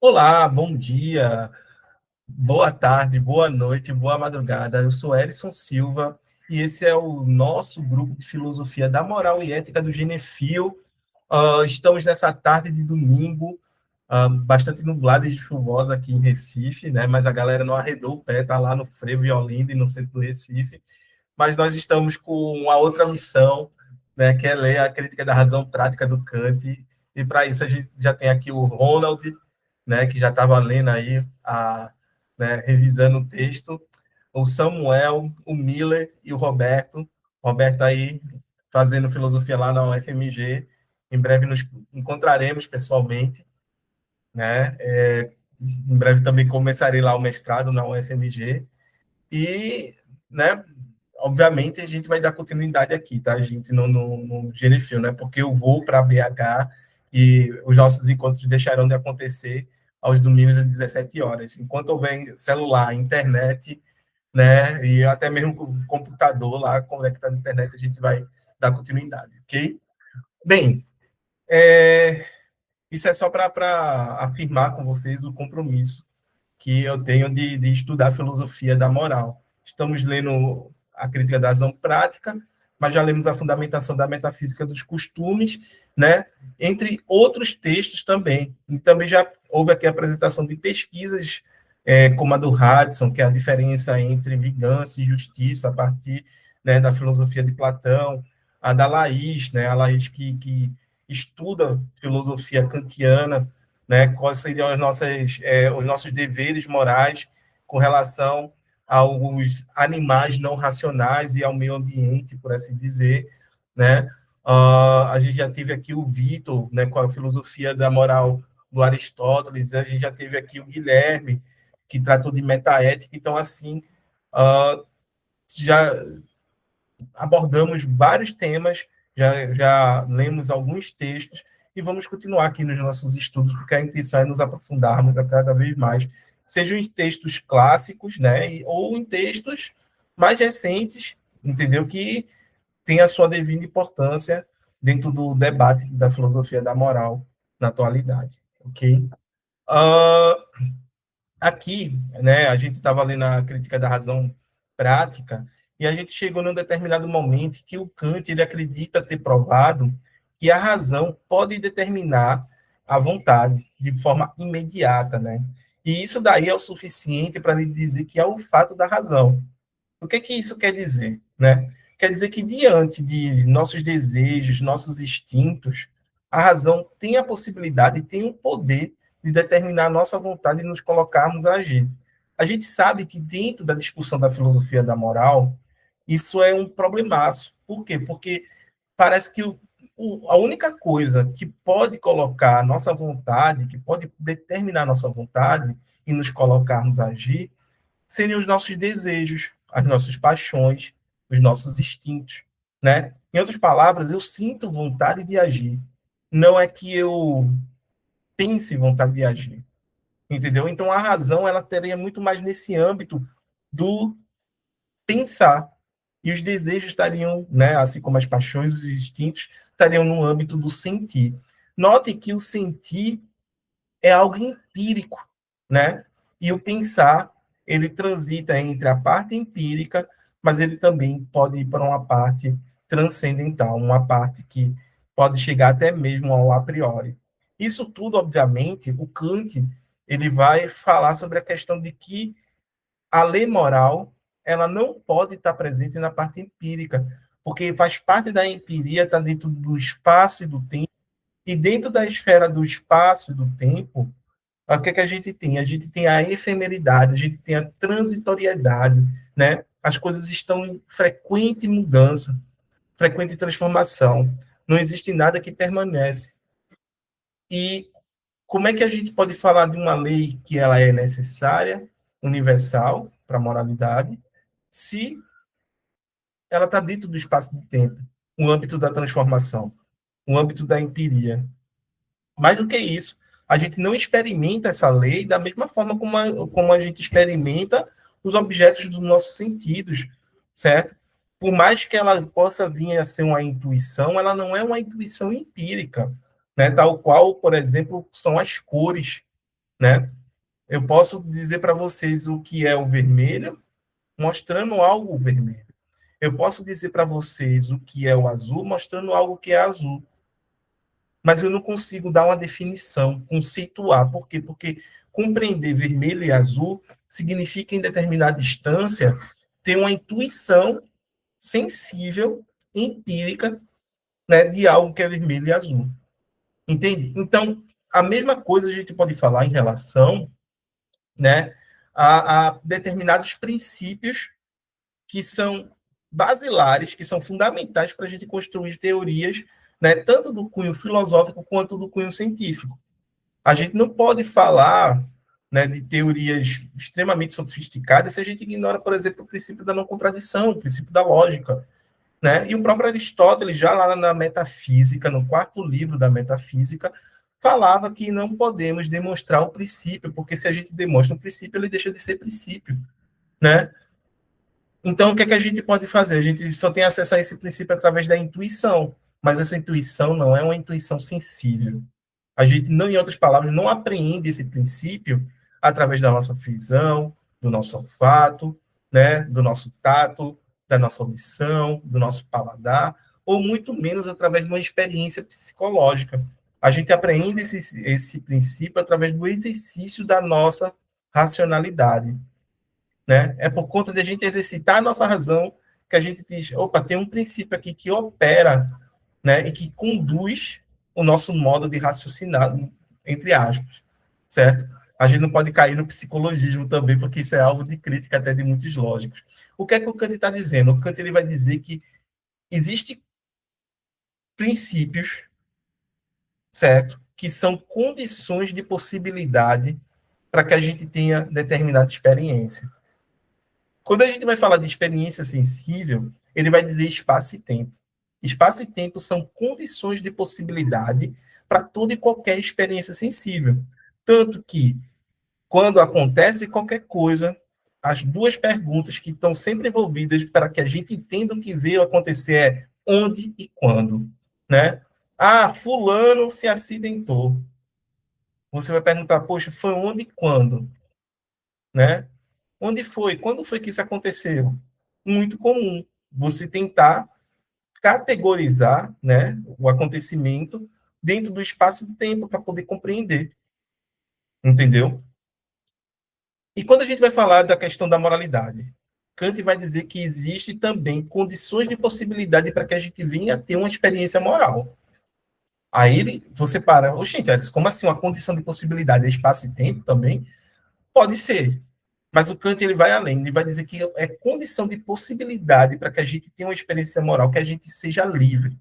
Olá, bom dia, boa tarde, boa noite, boa madrugada. Eu sou Elison Silva e esse é o nosso grupo de filosofia da moral e ética do Genefil. Estamos nessa tarde de domingo, bastante nublada e chuvosa aqui em Recife, né? Mas a galera não arredou o pé, tá lá no Frevo e Olinda e no centro do Recife. Mas nós estamos com uma outra missão, né? Que é ler a Crítica da Razão Prática do Kant. E para isso a gente já tem aqui o Ronald, né, que já estava lendo aí, né, revisando o texto, o Samuel, o Miller e o Roberto. O Roberto aí fazendo filosofia lá na UFMG. Em breve nos encontraremos pessoalmente, né? Em breve também começarei lá o mestrado na UFMG. E, né, obviamente, a gente vai dar continuidade aqui, tá, gente, no Genefil, né? Porque eu vou para BH e os nossos encontros deixarão de acontecer aos domingos às 17 horas. Enquanto houver celular, internet, né, e até mesmo o computador lá conectado à internet, a gente vai dar continuidade, ok? Bem, isso é só para afirmar com vocês o compromisso que eu tenho de estudar filosofia da moral. Estamos lendo a crítica da razão prática, mas já lemos a fundamentação da metafísica dos costumes, né? Entre outros textos também. E também já houve aqui a apresentação de pesquisas, como a do Hudson, que é a diferença entre vingança e justiça, a partir, né, da filosofia de Platão, a da Laís, né, a Laís que estuda filosofia kantiana, né, quais seriam os nossos deveres morais com relação aos animais não racionais e ao meio ambiente, por assim dizer, né? A gente já teve aqui o Vitor, né, com a filosofia da moral do Aristóteles, a gente já teve aqui o Guilherme, que tratou de metaética, então, assim, já abordamos vários temas, já lemos alguns textos e vamos continuar aqui nos nossos estudos, porque a intenção é nos aprofundarmos a cada vez mais, sejam em textos clássicos, né, ou em textos mais recentes, entendeu? Que tem a sua devida importância dentro do debate da filosofia da moral na atualidade, ok? Uh, Aqui, né, a gente estava lendo a crítica da razão prática e a gente chegou num determinado momento que o Kant ele acredita ter provado que a razão pode determinar a vontade de forma imediata, né? E isso daí é o suficiente para ele dizer que é o fato da razão. O que que isso quer dizer, né? Quer dizer que diante de nossos desejos, nossos instintos, a razão tem a possibilidade, tem o poder de determinar a nossa vontade e nos colocarmos a agir. A gente sabe que dentro da discussão da filosofia da moral, isso é um problemaço. Por quê? Porque parece que a única coisa que pode colocar a nossa vontade, que pode determinar a nossa vontade e nos colocarmos a agir, seriam os nossos desejos, as nossas paixões, os nossos instintos, né? Em outras palavras, eu sinto vontade de agir. Não é que eu pense vontade de agir, entendeu? Então a razão ela teria muito mais nesse âmbito do pensar e os desejos estariam, né, assim como as paixões, os instintos estariam no âmbito do sentir. Note que o sentir é algo empírico, né? E o pensar, ele transita entre a parte empírica, mas ele também pode ir para uma parte transcendental, uma parte que pode chegar até mesmo ao a priori. Isso tudo, obviamente, o Kant, ele vai falar sobre a questão de que a lei moral, ela não pode estar presente na parte empírica, porque faz parte da empiria, está dentro do espaço e do tempo, e dentro da esfera do espaço e do tempo, o que é que a gente tem? A gente tem a efemeridade, a gente tem a transitoriedade, né? As coisas estão em frequente mudança, frequente transformação. Não existe nada que permanece. E como é que a gente pode falar de uma lei que ela é necessária, universal para a moralidade, se ela está dentro do espaço do tempo, no âmbito da transformação, no âmbito da empiria? Mais do que isso, a gente não experimenta essa lei da mesma forma como a gente experimenta os objetos dos nossos sentidos, certo? Por mais que ela possa vir a ser uma intuição, ela não é uma intuição empírica, né? Tal qual, por exemplo, são as cores, né? Eu posso dizer para vocês o que é o vermelho, mostrando algo vermelho. Eu posso dizer para vocês o que é o azul, mostrando algo que é azul. Mas eu não consigo dar uma definição, conceituar. Por quê? Porque compreender vermelho e azul significa, em determinada distância, ter uma intuição sensível, empírica, né, de algo que é vermelho e azul. Entende? Então, a mesma coisa a gente pode falar em relação, né, a determinados princípios que são basilares, que são fundamentais para a gente construir teorias, né, tanto do cunho filosófico quanto do cunho científico. A gente não pode falar, né, de teorias extremamente sofisticadas se a gente ignora, por exemplo, o princípio da não contradição, o princípio da lógica, né? E o próprio Aristóteles, já lá na Metafísica, no quarto livro da Metafísica, falava que não podemos demonstrar o princípio, porque se a gente demonstra um princípio, ele deixa de ser princípio, né? Então, o que é que a gente pode fazer? A gente só tem acesso a esse princípio através da intuição, mas essa intuição não é uma intuição sensível. A gente, não, em outras palavras, não apreende esse princípio através da nossa visão, do nosso olfato, né, do nosso tato, da nossa audição, do nosso paladar, ou muito menos através de uma experiência psicológica. A gente aprende esse princípio através do exercício da nossa racionalidade, né? É por conta de a gente exercitar a nossa razão que a gente diz, opa, tem um princípio aqui que opera, né, e que conduz o nosso modo de raciocinar, entre aspas, certo? A gente não pode cair no psicologismo também, porque isso é alvo de crítica até de muitos lógicos. O que é que o Kant está dizendo? O Kant ele vai dizer que existem princípios, certo, que são condições de possibilidade para que a gente tenha determinada experiência. Quando a gente vai falar de experiência sensível, ele vai dizer espaço e tempo. Espaço e tempo são condições de possibilidade para toda e qualquer experiência sensível. Tanto que, quando acontece qualquer coisa, as duas perguntas que estão sempre envolvidas para que a gente entenda o que veio acontecer é onde e quando, né? Ah, fulano se acidentou. Você vai perguntar, poxa, foi onde e quando, né? Onde foi? Quando foi que isso aconteceu? Muito comum você tentar categorizar, né, o acontecimento dentro do espaço e tempo para poder compreender, entendeu? E quando a gente vai falar da questão da moralidade, Kant vai dizer que existe também condições de possibilidade para que a gente venha a ter uma experiência moral. Aí você para, oxente, como assim uma condição de possibilidade é espaço e tempo também? Pode ser, mas o Kant ele vai além, ele vai dizer que é condição de possibilidade para que a gente tenha uma experiência moral, que a gente seja livre.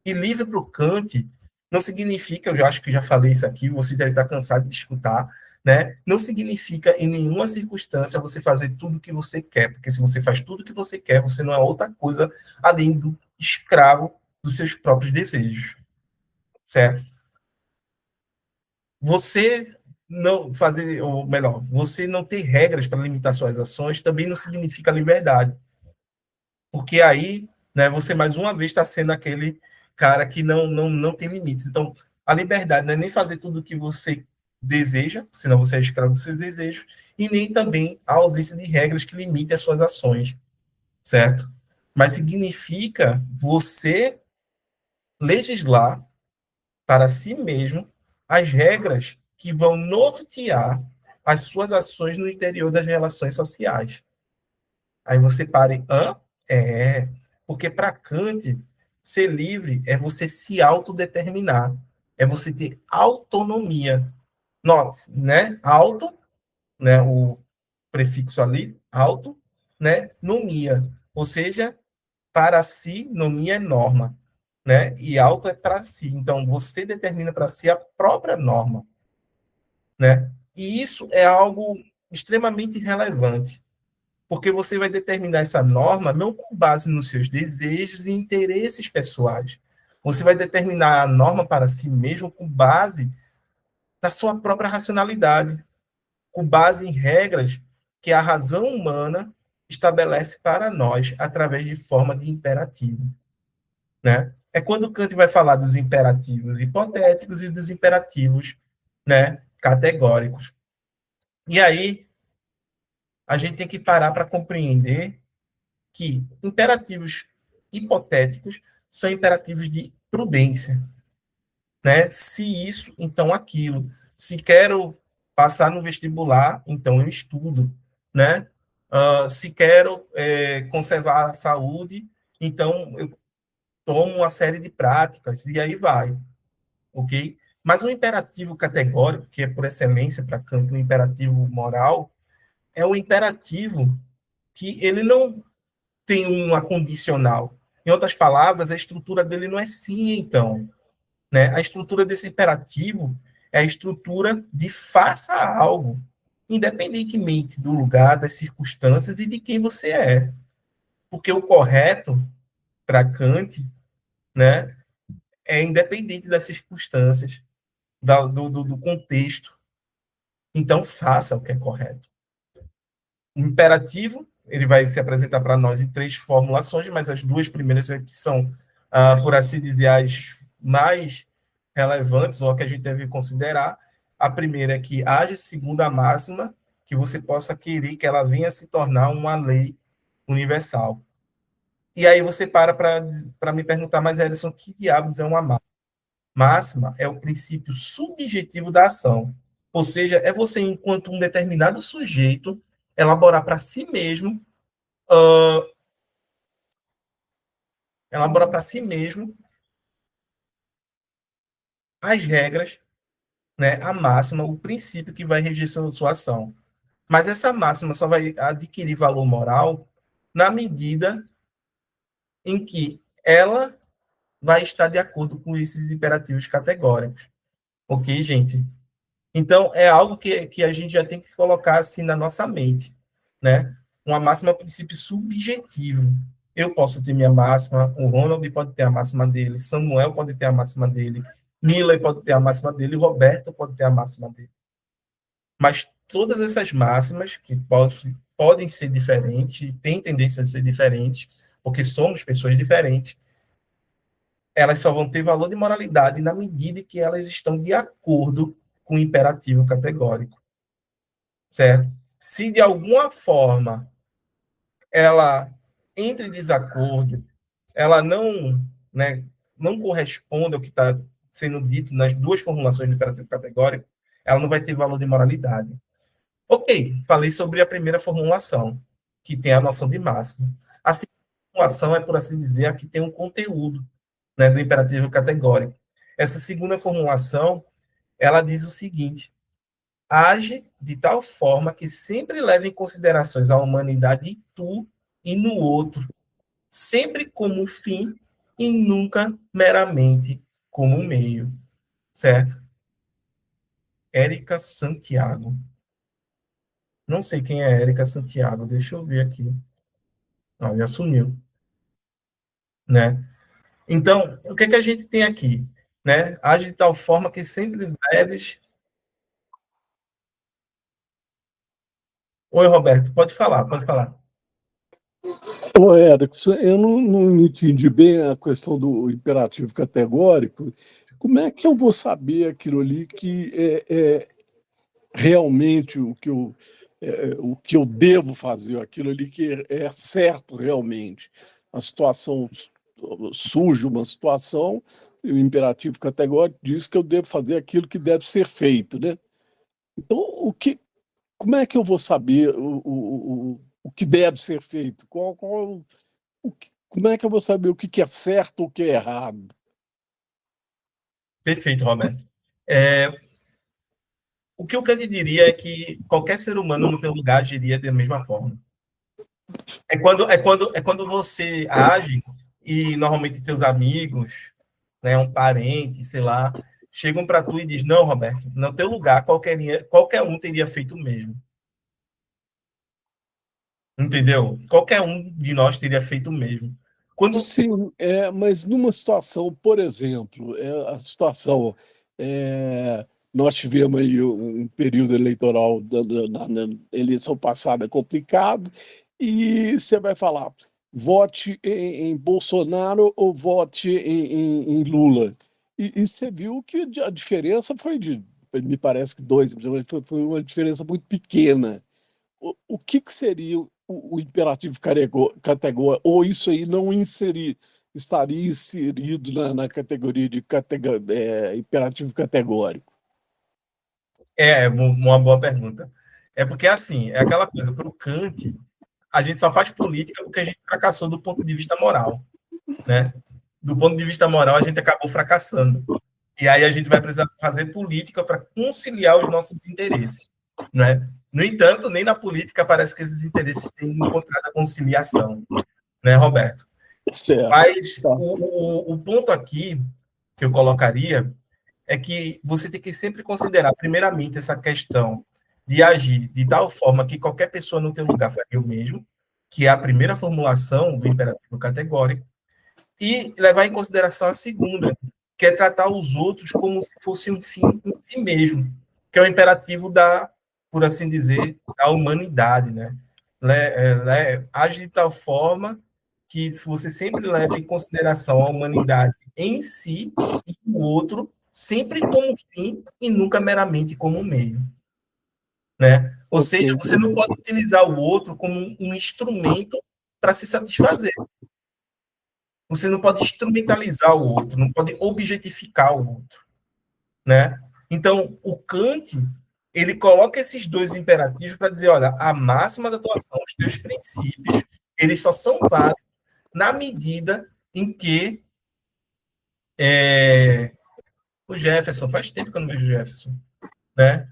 E livre para o Kant não significa, eu já acho que já falei isso aqui, você deve estar cansado de escutar, né? Não significa em nenhuma circunstância você fazer tudo o que você quer, porque se você faz tudo o que você quer, você não é outra coisa além do escravo dos seus próprios desejos, certo? Você não fazer, ou melhor, você não ter regras para limitar suas ações também não significa liberdade, porque aí, né, você mais uma vez está sendo aquele cara que não tem limites. Então, a liberdade não é nem fazer tudo o que você deseja, senão você é escravo dos seus desejos, e nem também a ausência de regras que limitem as suas ações, certo? Mas significa você legislar para si mesmo as regras que vão nortear as suas ações no interior das relações sociais. Aí você para e, hã? É, porque para Kant, ser livre é você se autodeterminar, é você ter autonomia. Note, né? Auto, né? O prefixo ali, auto, né? Nomia, ou seja, para si, nomia é norma, né? E auto é para si. Então, você determina para si a própria norma, né? E isso é algo extremamente relevante, porque você vai determinar essa norma não com base nos seus desejos e interesses pessoais. Você vai determinar a norma para si mesmo com base na sua própria racionalidade, com base em regras que a razão humana estabelece para nós através de forma de imperativo, né? É quando Kant vai falar dos imperativos hipotéticos e dos imperativos, né, categóricos. E aí, a gente tem que parar para compreender que imperativos hipotéticos são imperativos de prudência, né? Se isso, então aquilo. Se quero passar no vestibular, então eu estudo, né? Se quero conservar a saúde, então eu tomo uma série de práticas e aí vai, ok? Mas o imperativo categórico, que é por excelência para Kant, o imperativo moral, é o imperativo que ele não tem uma condicional. Em outras palavras, a estrutura dele não é sim, então. Né? A estrutura desse imperativo é a estrutura de faça algo, independentemente do lugar, das circunstâncias e de quem você é. Porque o correto, para Kant, né, é independente das circunstâncias, do contexto. Então, faça o que é correto. O imperativo, ele vai se apresentar para nós em três formulações, mas as duas primeiras aqui são, por assim dizer, as mais relevantes, ou a que a gente deve considerar. A primeira é que age segundo a máxima, que você possa querer que ela venha se tornar uma lei universal. E aí você para me perguntar, mas Ellison, que diabos é uma máxima? Máxima é o princípio subjetivo da ação. Ou seja, é você, enquanto um determinado sujeito, elaborar para si mesmo, uh, elaborar para si mesmo as regras, né, a máxima, o princípio que vai regir sua ação. Mas essa máxima só vai adquirir valor moral na medida em que ela vai estar de acordo com esses imperativos categóricos. Ok, gente? Então, é algo que a gente já tem que colocar assim na nossa mente, né? Uma máxima é um princípio subjetivo. Eu posso ter minha máxima, o Ronald pode ter a máxima dele, Samuel pode ter a máxima dele, Miller pode ter a máxima dele, Roberto pode ter a máxima dele. Mas todas essas máximas, que podem ser diferentes, têm tendência a ser diferentes, porque somos pessoas diferentes, elas só vão ter valor de moralidade na medida em que elas estão de acordo com o imperativo categórico, certo? Se de alguma forma ela entra em desacordo, ela não, né, não corresponde ao que está sendo dito nas duas formulações do imperativo categórico, ela não vai ter valor de moralidade. Ok, falei sobre a primeira formulação, que tem a noção de máximo. A segunda formulação é, por assim dizer, a que tem um conteúdo, né, do imperativo categórico. Essa segunda formulação, ela diz o seguinte: age de tal forma que sempre leve em considerações a humanidade em tu e no outro, sempre como fim e nunca meramente como meio, certo? Érica Santiago. Não sei quem é Érica Santiago, deixa eu ver aqui. Não, já sumiu, né? Então, o que é que a gente tem aqui? Né? Age de tal forma que sempre leves. Oi, Roberto, pode falar, pode falar. Ô, Érico, eu não entendi bem a questão do imperativo categórico. Como é que eu vou saber aquilo ali que é realmente o que eu devo fazer, aquilo ali que é certo realmente? A situação surge uma situação, e o imperativo categórico diz que eu devo fazer aquilo que deve ser feito, né? Então, como é que eu vou saber o que deve ser feito? Como é que eu vou saber o que é certo ou o que é errado? Perfeito, Roberto. É, o que o Kant diria é que qualquer ser humano no teu lugar agiria da mesma forma. É quando você age e normalmente teus amigos, né, um parente, sei lá, chegam para tu e diz: "Não, Roberto, no teu lugar qualquer um teria feito o mesmo". Entendeu? Qualquer um de nós teria feito o mesmo. Quando Sim, mas numa situação, por exemplo, a situação, é, nós tivemos aí um período eleitoral na eleição passada complicado, e você vai falar, vote em Bolsonaro ou vote em Lula. E você viu que a diferença foi de me parece que 2 milhões, foi uma diferença muito pequena. O que que seria o imperativo categórico, ou isso aí não estaria inserido na categoria de imperativo categórico? É uma boa pergunta. É porque, assim, é aquela coisa, para o Kant, a gente só faz política porque a gente fracassou do ponto de vista moral, né? Do ponto de vista moral, a gente acabou fracassando. E aí a gente vai precisar fazer política para conciliar os nossos interesses, né? No entanto, nem na política parece que esses interesses têm encontrado a conciliação, né, Roberto? Certo. Mas Tá. o ponto aqui que eu colocaria é que você tem que sempre considerar, primeiramente, essa questão de agir de tal forma que qualquer pessoa no teu lugar faria o mesmo, que é a primeira formulação do imperativo categórico, e levar em consideração a segunda, que é tratar os outros como se fosse um fim em si mesmo, que é o imperativo da, por assim dizer, da humanidade, né? Age de tal forma que você sempre leva em consideração a humanidade em si e o outro sempre como fim e nunca meramente como meio, né? Ou Ok. seja, você não pode utilizar o outro como um instrumento para se satisfazer. Você não pode instrumentalizar o outro, não pode objetificar o outro, né? Então, o Kant, ele coloca esses dois imperativos para dizer, olha, a máxima da atuação, os teus princípios, eles só são válidos na medida em que o Jefferson, faz tempo que eu não vejo o Jefferson, né?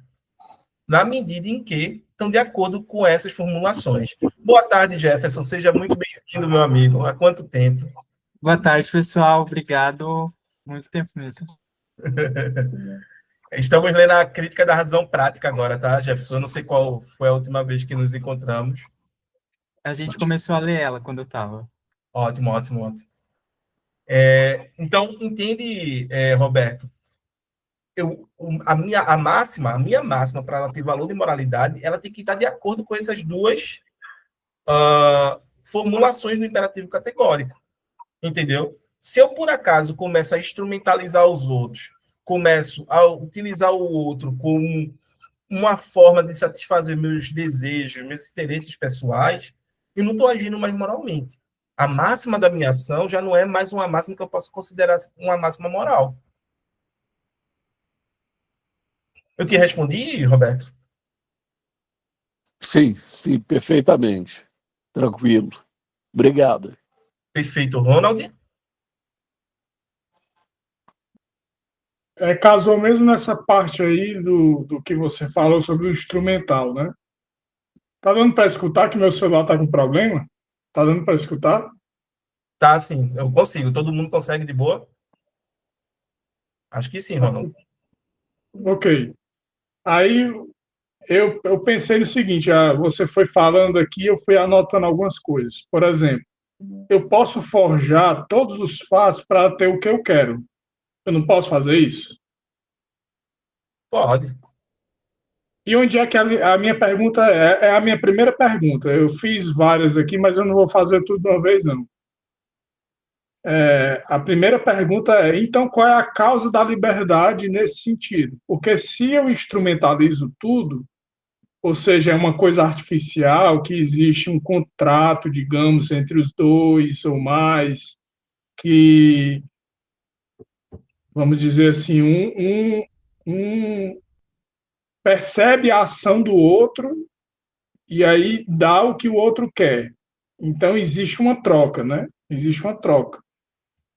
Na medida em que estão de acordo com essas formulações. Boa tarde, Jefferson, seja muito bem-vindo, meu amigo. Há quanto tempo? Boa tarde, pessoal. Obrigado. Muito tempo mesmo. Estamos lendo a Crítica da Razão Prática agora, tá, Jefferson? Eu não sei qual foi a última vez que nos encontramos. A gente começou a ler ela quando eu estava. Ótimo, ótimo, ótimo. Então, entende, Roberto? A minha máxima para ela ter valor de moralidade, ela tem que estar de acordo com essas duas formulações do imperativo categórico, entendeu? Se eu, por acaso, começo a instrumentalizar os outros, começo a utilizar o outro como uma forma de satisfazer meus desejos, meus interesses pessoais, e não estou agindo mais moralmente. A máxima da minha ação já não é mais uma máxima que eu posso considerar uma máxima moral. Eu te respondi, Roberto? Sim, sim, perfeitamente. Tranquilo. Obrigado. Perfeito, Ronald. Casou mesmo nessa parte aí do que você falou sobre o instrumental, né? Tá dando para escutar que meu celular tá com problema? Tá dando para escutar? Tá, sim, eu consigo. Todo mundo consegue de boa? Acho que sim, Ronald. Ok. Aí eu pensei no seguinte, você foi falando aqui, eu fui anotando algumas coisas. Por exemplo, eu posso forjar todos os fatos para ter o que eu quero. Eu não posso fazer isso? Pode. E onde é que a minha pergunta é a minha primeira pergunta? Eu fiz várias aqui, mas eu não vou fazer tudo de uma vez, não. A primeira pergunta é, então, qual é a causa da liberdade nesse sentido? Porque se eu instrumentalizo tudo, ou seja, é uma coisa artificial, que existe um contrato, digamos, entre os dois ou mais, que, vamos dizer assim, um percebe a ação do outro e aí dá o que o outro quer. Então, existe uma troca, né? Existe uma troca.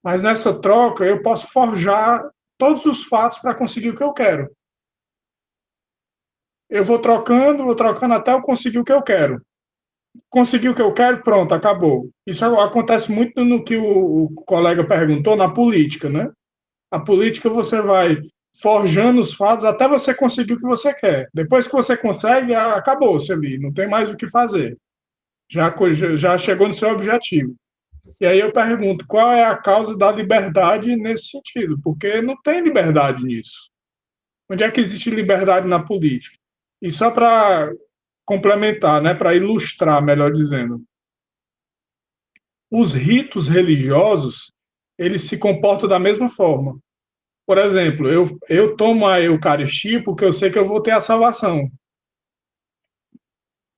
Mas nessa troca, eu posso forjar todos os fatos para conseguir o que eu quero. Eu vou trocando até eu conseguir o que eu quero. Consegui o que eu quero, pronto, acabou. Isso acontece muito no que o colega perguntou na política, né? A política você vai forjando os fatos até você conseguir o que você quer. Depois que você consegue, acabou-se ali, não tem mais o que fazer. Já chegou no seu objetivo. E aí eu pergunto, qual é a causa da liberdade nesse sentido? Porque não tem liberdade nisso. Onde é que existe liberdade na política? E só para complementar, né, para ilustrar, melhor dizendo, os ritos religiosos, eles se comportam da mesma forma. por exemplo, eu tomo a Eucaristia porque eu sei que eu vou ter a salvação.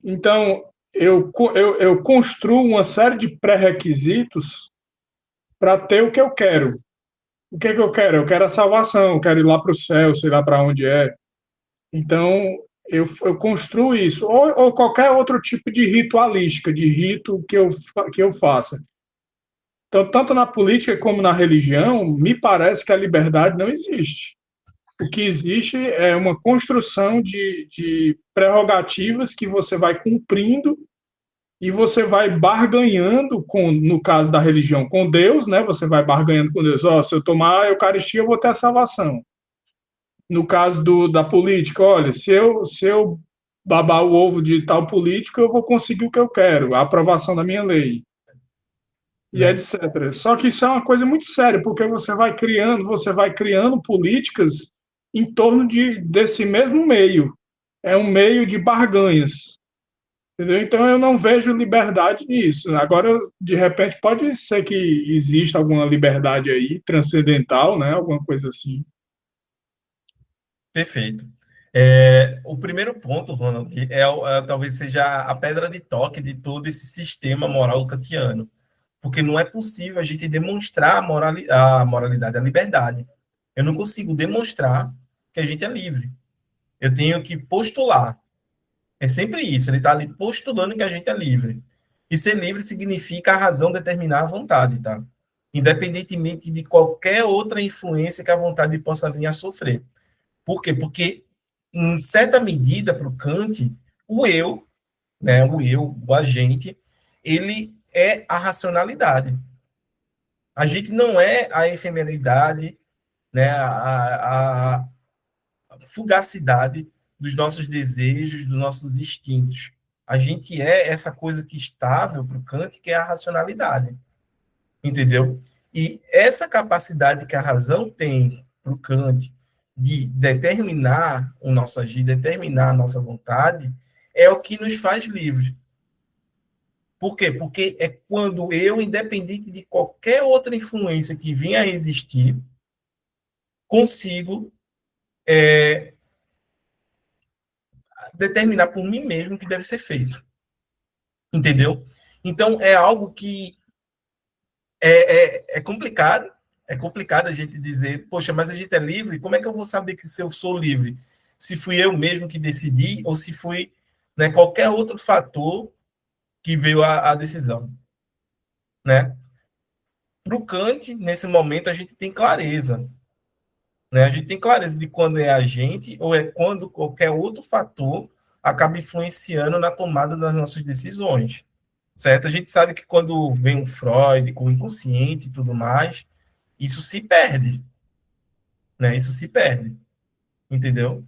Então, eu construo uma série de pré-requisitos para ter o que eu quero. O que é que eu quero? Eu quero a salvação, eu quero ir lá para o céu, sei lá para onde é. Então, eu construo isso. Ou qualquer outro tipo de ritualística, de rito que eu faça. Então, tanto na política como na religião, me parece que a liberdade não existe. O que existe é uma construção de prerrogativas que você vai cumprindo e você vai barganhando com, no caso da religião, com Deus, né? Você vai barganhando com Deus. Se eu tomar a Eucaristia, eu vou ter a salvação. No caso da política, olha, se eu babar o ovo de tal político, eu vou conseguir o que eu quero, a aprovação da minha lei, e né? etc. Só que isso é uma coisa muito séria, porque você vai criando políticas em torno desse mesmo meio. É um meio de barganhas. Entendeu? Então eu não vejo liberdade nisso. Agora, de repente, pode ser que exista alguma liberdade aí, transcendental, né? Alguma coisa assim. Perfeito. O primeiro ponto, Ronald, talvez seja a pedra de toque de todo esse sistema moral kantiano, porque não é possível a gente demonstrar a moralidade, a liberdade. Eu não consigo demonstrar que a gente é livre. Eu tenho que postular. É sempre isso, ele está ali postulando que a gente é livre. E ser livre significa a razão determinar a vontade, tá? Independentemente de qualquer outra influência que a vontade possa vir a sofrer. Por quê? Porque, em certa medida, para o Kant, o eu, né, o agente, ele é a racionalidade. A gente não é a efemeridade, né, a fugacidade dos nossos desejos, dos nossos instintos. A gente é essa coisa que estável para o Kant, que é a racionalidade. Entendeu? E essa capacidade que a razão tem para o Kant de determinar o nosso agir, determinar a nossa vontade, é o que nos faz livres. Por quê? Porque é quando eu, independente de qualquer outra influência que venha a existir, consigo determinar por mim mesmo o que deve ser feito. Entendeu? Então, é algo que é complicado. É complicado a gente dizer, poxa, mas a gente é livre? Como é que eu vou saber que se eu sou livre? Se fui eu mesmo que decidi ou se foi, né, qualquer outro fator que veio a decisão, né? Para o Kant, nesse momento, a gente tem clareza, né? A gente tem clareza de quando é a gente ou é quando qualquer outro fator acaba influenciando na tomada das nossas decisões, certo? A gente sabe que quando vem um Freud com o inconsciente e tudo mais, isso se perde, né? Isso se perde, entendeu?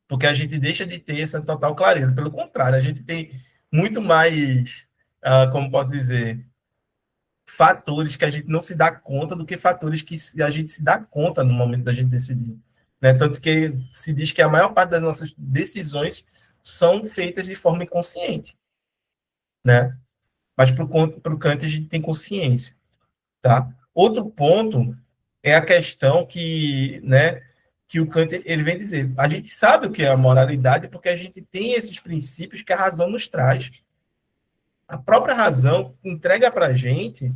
Porque a gente deixa de ter essa total clareza. Pelo contrário, a gente tem muito mais, como pode dizer, fatores que a gente não se dá conta do que fatores que a gente se dá conta no momento da gente decidir. Né? Tanto que se diz que a maior parte das nossas decisões são feitas de forma inconsciente. Né? Mas para o Kant a gente tem consciência. Tá? Outro ponto é a questão que, né, que o Kant ele vem dizer. A gente sabe o que é a moralidade porque a gente tem esses princípios que a razão nos traz. A própria razão entrega para a gente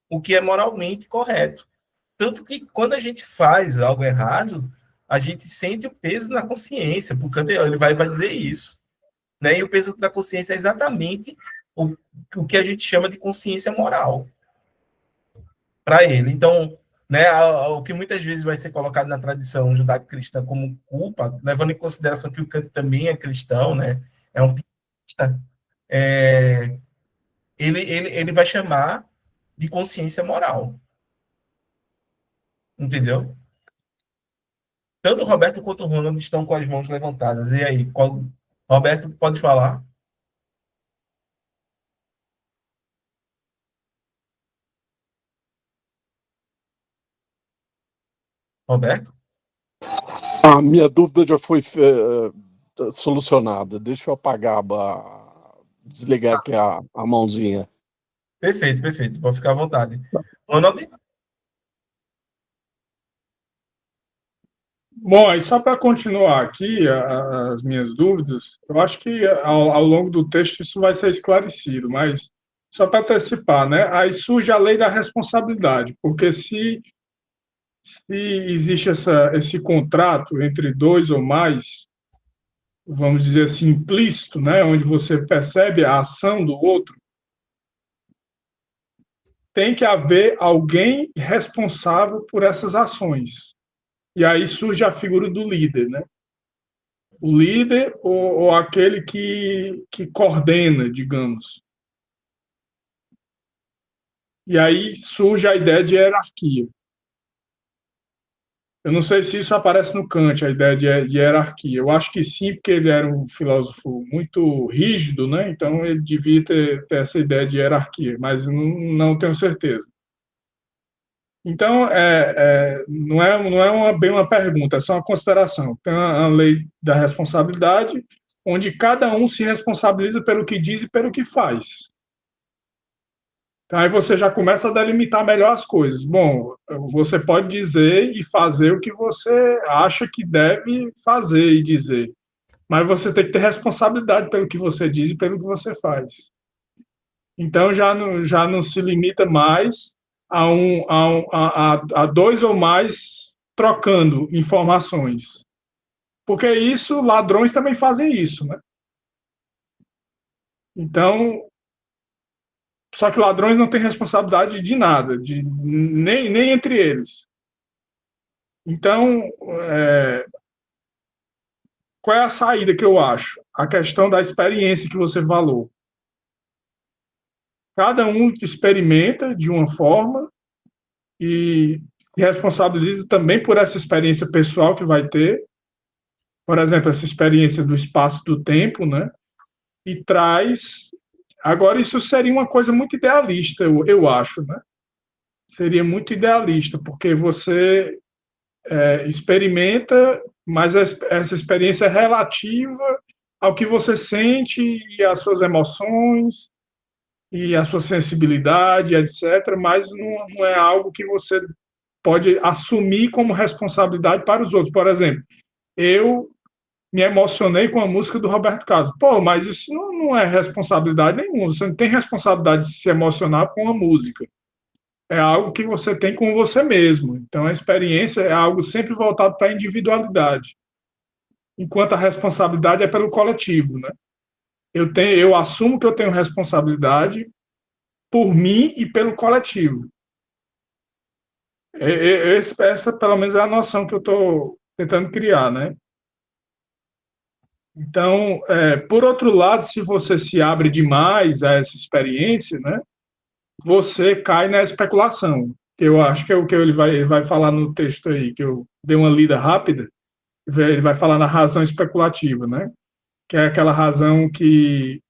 o que é moralmente correto. Tanto que quando a gente faz algo errado, a gente sente o peso na consciência, porque ele vai dizer isso. Né? E o peso da consciência é exatamente o que a gente chama de consciência moral para ele. Então, né, o que muitas vezes vai ser colocado na tradição judaico-cristã como culpa, levando em consideração que o Kant também é cristão, né, é um pietista, ele vai chamar de consciência moral. Entendeu? Tanto o Roberto quanto o Ronald estão com as mãos levantadas. E aí, Roberto, pode falar? Roberto? A minha dúvida já foi solucionada. Deixa eu apagar, desligar aqui a mãozinha. Perfeito, perfeito. Pode ficar à vontade. Ronald? Bom, aí só para continuar aqui as minhas dúvidas, eu acho que ao longo do texto isso vai ser esclarecido, mas só para antecipar, né? Aí surge a lei da responsabilidade, porque se existe esse contrato entre dois ou mais, vamos dizer assim, implícito, né, onde você percebe a ação do outro, tem que haver alguém responsável por essas ações. E aí surge a figura do líder, né? O líder ou aquele que coordena, digamos. E aí surge a ideia de hierarquia. Eu não sei se isso aparece no Kant, a ideia de hierarquia. Eu acho que sim, porque ele era um filósofo muito rígido, né? Então ele devia ter essa ideia de hierarquia, mas não tenho certeza. Então, não é bem uma pergunta, é só uma consideração. Tem a lei da responsabilidade, onde cada um se responsabiliza pelo que diz e pelo que faz. Então, aí você já começa a delimitar melhor as coisas. Bom, você pode dizer e fazer o que você acha que deve fazer e dizer, mas você tem que ter responsabilidade pelo que você diz e pelo que você faz. Então, já não se limita mais a dois ou mais trocando informações. Porque isso, ladrões também fazem isso, né? Então, só que ladrões não têm responsabilidade de nada, nem entre eles. Então, qual é a saída que eu acho? A questão da experiência que você falou. Cada um experimenta de uma forma e responsabiliza também por essa experiência pessoal que vai ter, por exemplo, essa experiência do espaço do tempo, né? E traz. Agora, isso seria uma coisa muito idealista, eu acho, né? Seria muito idealista, porque você experimenta, mas essa experiência é relativa ao que você sente e às suas emoções e à sua sensibilidade, etc., mas não é algo que você pode assumir como responsabilidade para os outros. Por exemplo, eu me emocionei com a música do Roberto Carlos. Pô, mas isso não é responsabilidade nenhuma. Você não tem responsabilidade de se emocionar com a música. É algo que você tem com você mesmo. Então, a experiência é algo sempre voltado para a individualidade, enquanto a responsabilidade é pelo coletivo, né? Eu assumo que eu tenho responsabilidade por mim e pelo coletivo. Essa, pelo menos, é a noção que eu estou tentando criar, né? Então, por outro lado, se você se abre demais a essa experiência, né, você cai na especulação. Eu acho que é o que ele vai falar no texto aí, que eu dei uma lida rápida. Ele vai falar na razão especulativa, né? Que é aquela razão que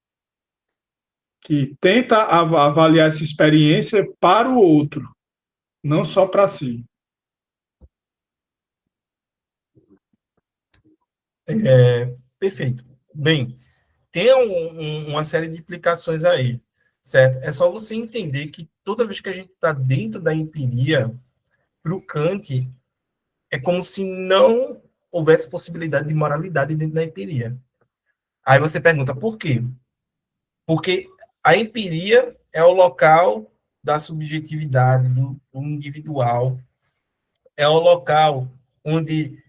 tenta avaliar essa experiência para o outro, não só para si. Perfeito. Bem, tem uma série de implicações aí, certo? É só você entender que toda vez que a gente está dentro da empiria, para o Kant, é como se não houvesse possibilidade de moralidade dentro da empiria. Aí você pergunta, por quê? Porque a empiria é o local da subjetividade, do individual, é o local onde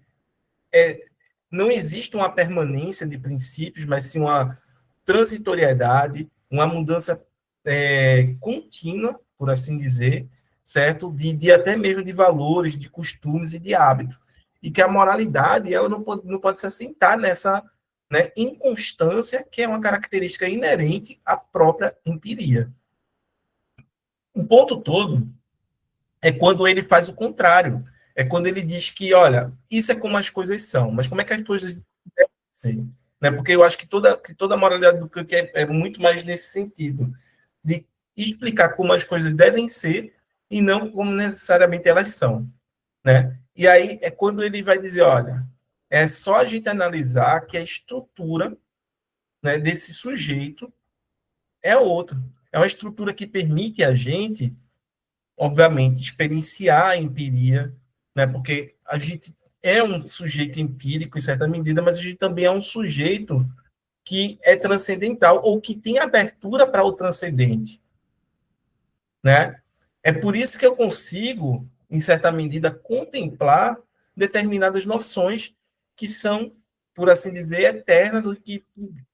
não existe uma permanência de princípios, mas sim uma transitoriedade, uma mudança contínua, por assim dizer, certo? De até mesmo de valores, de costumes e de hábitos. E que a moralidade ela não pode se assentar nessa, né, inconstância, que é uma característica inerente à própria empiria. O ponto todo é quando ele faz o contrário. É quando ele diz que, olha, isso é como as coisas são, mas como é que as coisas devem ser? Né? Porque eu acho que toda a moralidade do Kant é muito mais nesse sentido, de explicar como as coisas devem ser e não como necessariamente elas são. Né? E aí é quando ele vai dizer, olha, é só a gente analisar que a estrutura, né, desse sujeito é outra. É uma estrutura que permite a gente obviamente, experienciar a empiria, né? Porque a gente é um sujeito empírico, em certa medida, mas a gente também é um sujeito que é transcendental ou que tem abertura para o transcendente, né? É por isso que eu consigo, em certa medida, contemplar determinadas noções que são, por assim dizer, eternas, ou que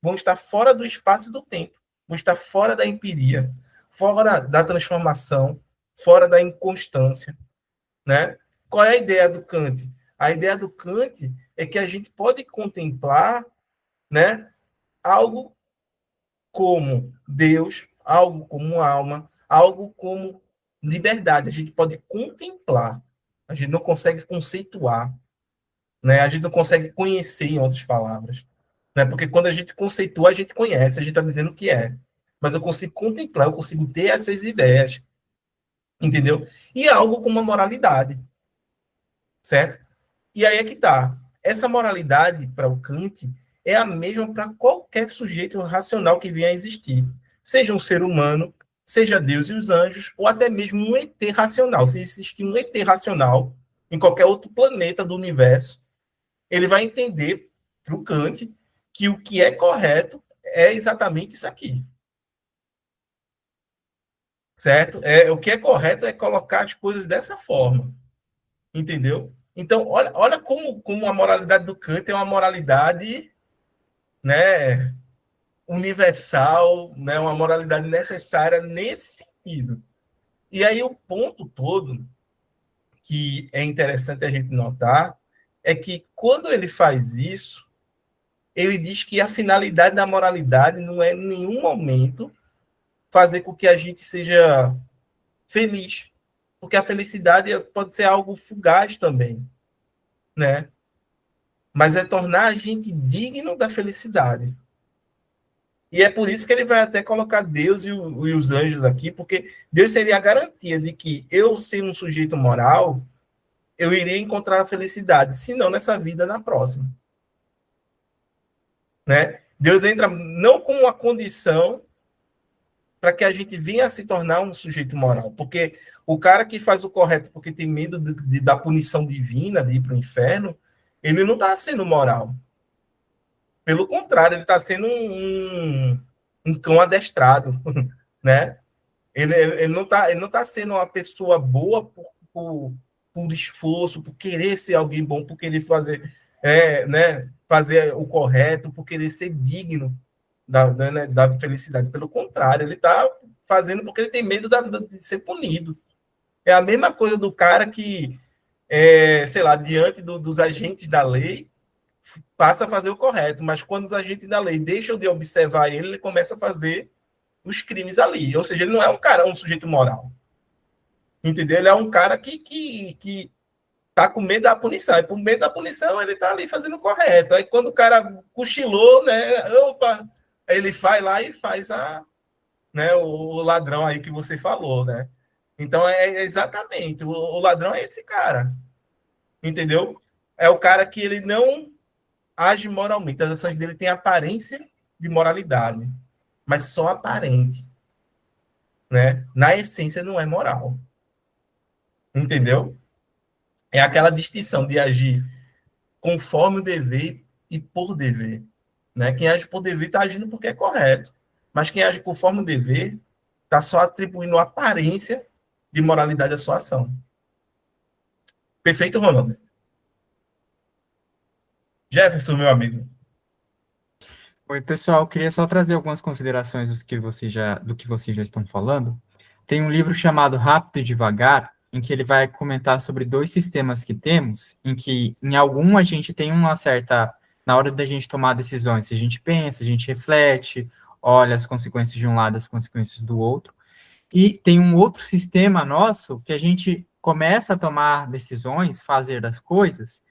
vão estar fora do espaço e do tempo, vão estar fora da empiria, fora da transformação, fora da inconstância, né? Qual é a ideia do Kant? A ideia do Kant é que a gente pode contemplar, né, algo como Deus, algo como alma, algo como liberdade. A gente pode contemplar, a gente não consegue conceituar, né? A gente não consegue conhecer, em outras palavras, né? Porque quando a gente conceitua, a gente conhece, a gente está dizendo o que é. Mas eu consigo contemplar, eu consigo ter essas ideias, entendeu? E é algo como uma moralidade, certo? E aí é que tá. Essa moralidade, para o Kant, é a mesma para qualquer sujeito racional que venha a existir. Seja um ser humano, seja Deus e os anjos, ou até mesmo um ET racional. Se existir um ET racional em qualquer outro planeta do universo, ele vai entender, para o Kant, que o que é correto é exatamente isso aqui. Certo? O que é correto é colocar as coisas dessa forma. Entendeu? Então, olha como a moralidade do Kant é uma moralidade, né, universal, né, uma moralidade necessária nesse sentido. E aí o ponto todo que é interessante a gente notar é que quando ele faz isso, ele diz que a finalidade da moralidade não é em nenhum momento fazer com que a gente seja feliz, porque a felicidade pode ser algo fugaz também, né? Mas é tornar a gente digno da felicidade. E é por isso que ele vai até colocar Deus e os anjos aqui, porque Deus seria a garantia de que eu, sendo um sujeito moral, eu iria encontrar a felicidade, se não nessa vida, na próxima. Né? Deus entra não como uma condição para que a gente venha a se tornar um sujeito moral, porque o cara que faz o correto porque tem medo da punição divina, de ir para o inferno, ele não está sendo moral. Pelo contrário, ele está sendo um cão adestrado, né? Ele não tá sendo uma pessoa boa por esforço, por querer ser alguém bom, por querer fazer, né, fazer o correto, por querer ser digno da felicidade. Pelo contrário, ele está fazendo porque ele tem medo de ser punido. É a mesma coisa do cara que, sei lá, diante dos agentes da lei, passa a fazer o correto, mas quando os agentes da lei deixam de observar ele, ele começa a fazer os crimes ali. Ou seja, ele não é um sujeito moral. Entendeu? Ele é um cara que tá com medo da punição. E por medo da punição, ele tá ali fazendo o correto. Aí quando o cara cochilou, né? Opa! Aí ele vai lá e faz né, o ladrão aí que você falou, né? Então é exatamente, o ladrão é esse cara. Entendeu? É o cara que ele não age moralmente. As ações dele têm aparência de moralidade, mas só aparente, né? Na essência não é moral. Entendeu? É aquela distinção de agir conforme o dever e por dever, né? Quem age por dever está agindo porque é correto, mas quem age conforme o dever está só atribuindo aparência de moralidade à sua ação. Perfeito, Ronaldo? Jefferson, meu amigo. Oi, pessoal, queria só trazer algumas considerações do que vocês já estão falando. Tem um livro chamado Rápido e Devagar, em que ele vai comentar sobre dois sistemas que temos, em que em algum a gente tem uma certa, na hora da gente tomar decisões, a gente pensa, a gente reflete, olha as consequências de um lado, as consequências do outro, e tem um outro sistema nosso que a gente começa a tomar decisões, fazer as coisas,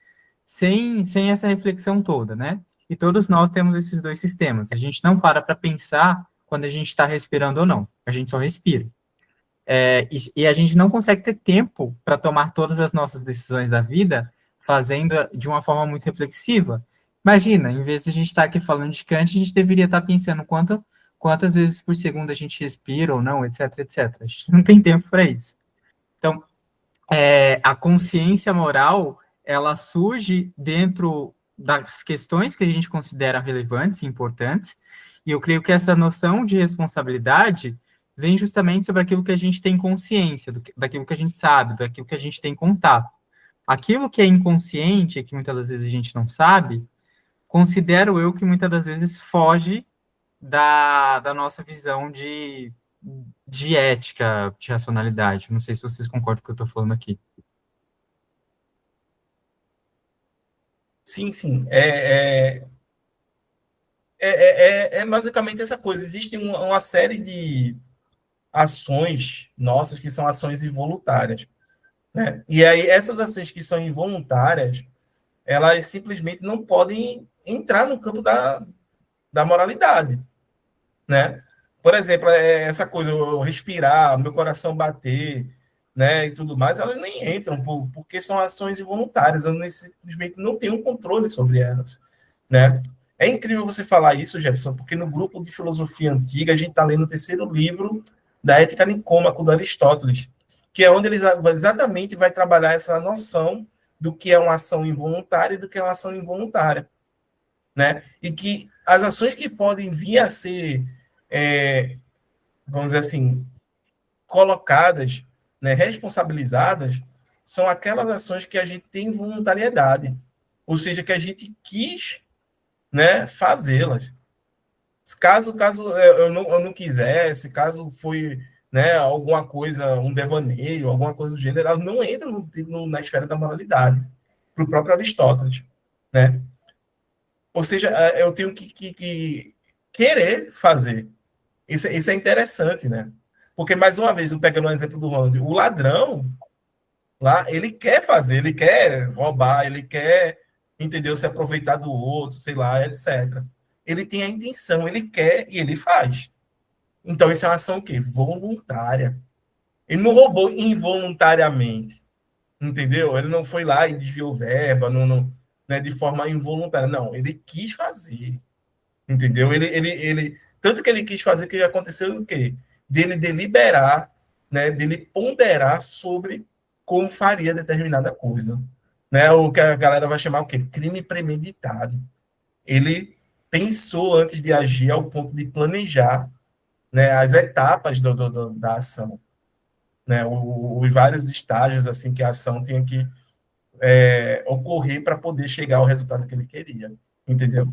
sem essa reflexão toda, né? E todos nós temos esses dois sistemas. A gente não para pensar quando a gente está respirando ou não. A gente só respira. E a gente não consegue ter tempo para tomar todas as nossas decisões da vida fazendo de uma forma muito reflexiva. Imagina, em vez de a gente estar aqui falando de Kant, a gente deveria estar pensando quantas vezes por segundo a gente respira ou não, etc, etc. A gente não tem tempo para isso. Então, a consciência moral ela surge dentro das questões que a gente considera relevantes e importantes, e eu creio que essa noção de responsabilidade vem justamente sobre aquilo que a gente tem consciência, daquilo que a gente sabe, daquilo que a gente tem contato. Aquilo que é inconsciente, que muitas das vezes a gente não sabe, considero eu que muitas das vezes foge da nossa visão de ética, de racionalidade. Não sei se vocês concordam com o que eu estou falando aqui. Sim, sim. É basicamente essa coisa. Existe uma série de ações nossas que são ações involuntárias, né? E aí, essas ações que são involuntárias, elas simplesmente não podem entrar no campo da moralidade, né? Por exemplo, essa coisa, eu respirar, meu coração bater, né, e tudo mais, elas nem entram, porque são ações involuntárias, eu simplesmente não tenho controle sobre elas, né? É incrível você falar isso, Jefferson, porque no grupo de filosofia antiga, a gente está lendo o terceiro livro da Ética Nicômaco, do Aristóteles, que é onde ele exatamente vai trabalhar essa noção do que é uma ação involuntária e do que é uma ação involuntária, né? E que as ações que podem vir a ser, vamos dizer assim, colocadas, né, responsabilizadas, são aquelas ações que a gente tem voluntariedade, ou seja, que a gente quis, né, fazê-las. Caso eu não quisesse, caso foi, né, alguma coisa, um devaneio, alguma coisa do gênero, ela não entra na esfera da moralidade, para o próprio Aristóteles, né? Ou seja, eu tenho que querer fazer. Isso é interessante, né? Porque, mais uma vez, pegando o exemplo do Ronald, o ladrão lá, ele quer fazer, ele quer roubar, ele quer, entendeu, se aproveitar do outro, sei lá, etc. Ele tem a intenção, ele quer e ele faz. Então, isso é uma ação o quê? Voluntária. Ele não roubou involuntariamente, entendeu? Ele não foi lá e desviou verba, né, de forma involuntária. Não, ele quis fazer. Entendeu? Tanto que ele quis fazer que aconteceu o quê? Dele deliberar, né? Dele ponderar sobre como faria determinada coisa. Né? O que a galera vai chamar o quê? Crime premeditado. Ele pensou antes de agir ao ponto de planejar, né, as etapas da ação. Né? Os vários estágios assim que a ação tinha que ocorrer para poder chegar ao resultado que ele queria. Entendeu?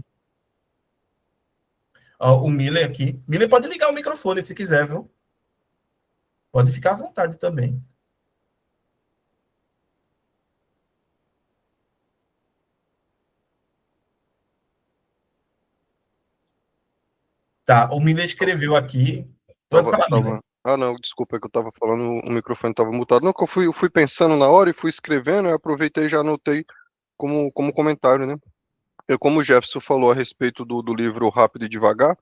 O Miller aqui. Miller pode ligar o microfone se quiser, viu? Pode ficar à vontade também. Tá, o Miller escreveu aqui. Pode falar, Miller. Ah, não, desculpa, é que eu estava falando, o microfone estava mutado. Não, que eu fui pensando na hora e fui escrevendo, eu aproveitei e já anotei como comentário, né? Como o Jefferson falou a respeito do livro Rápido e Devagar,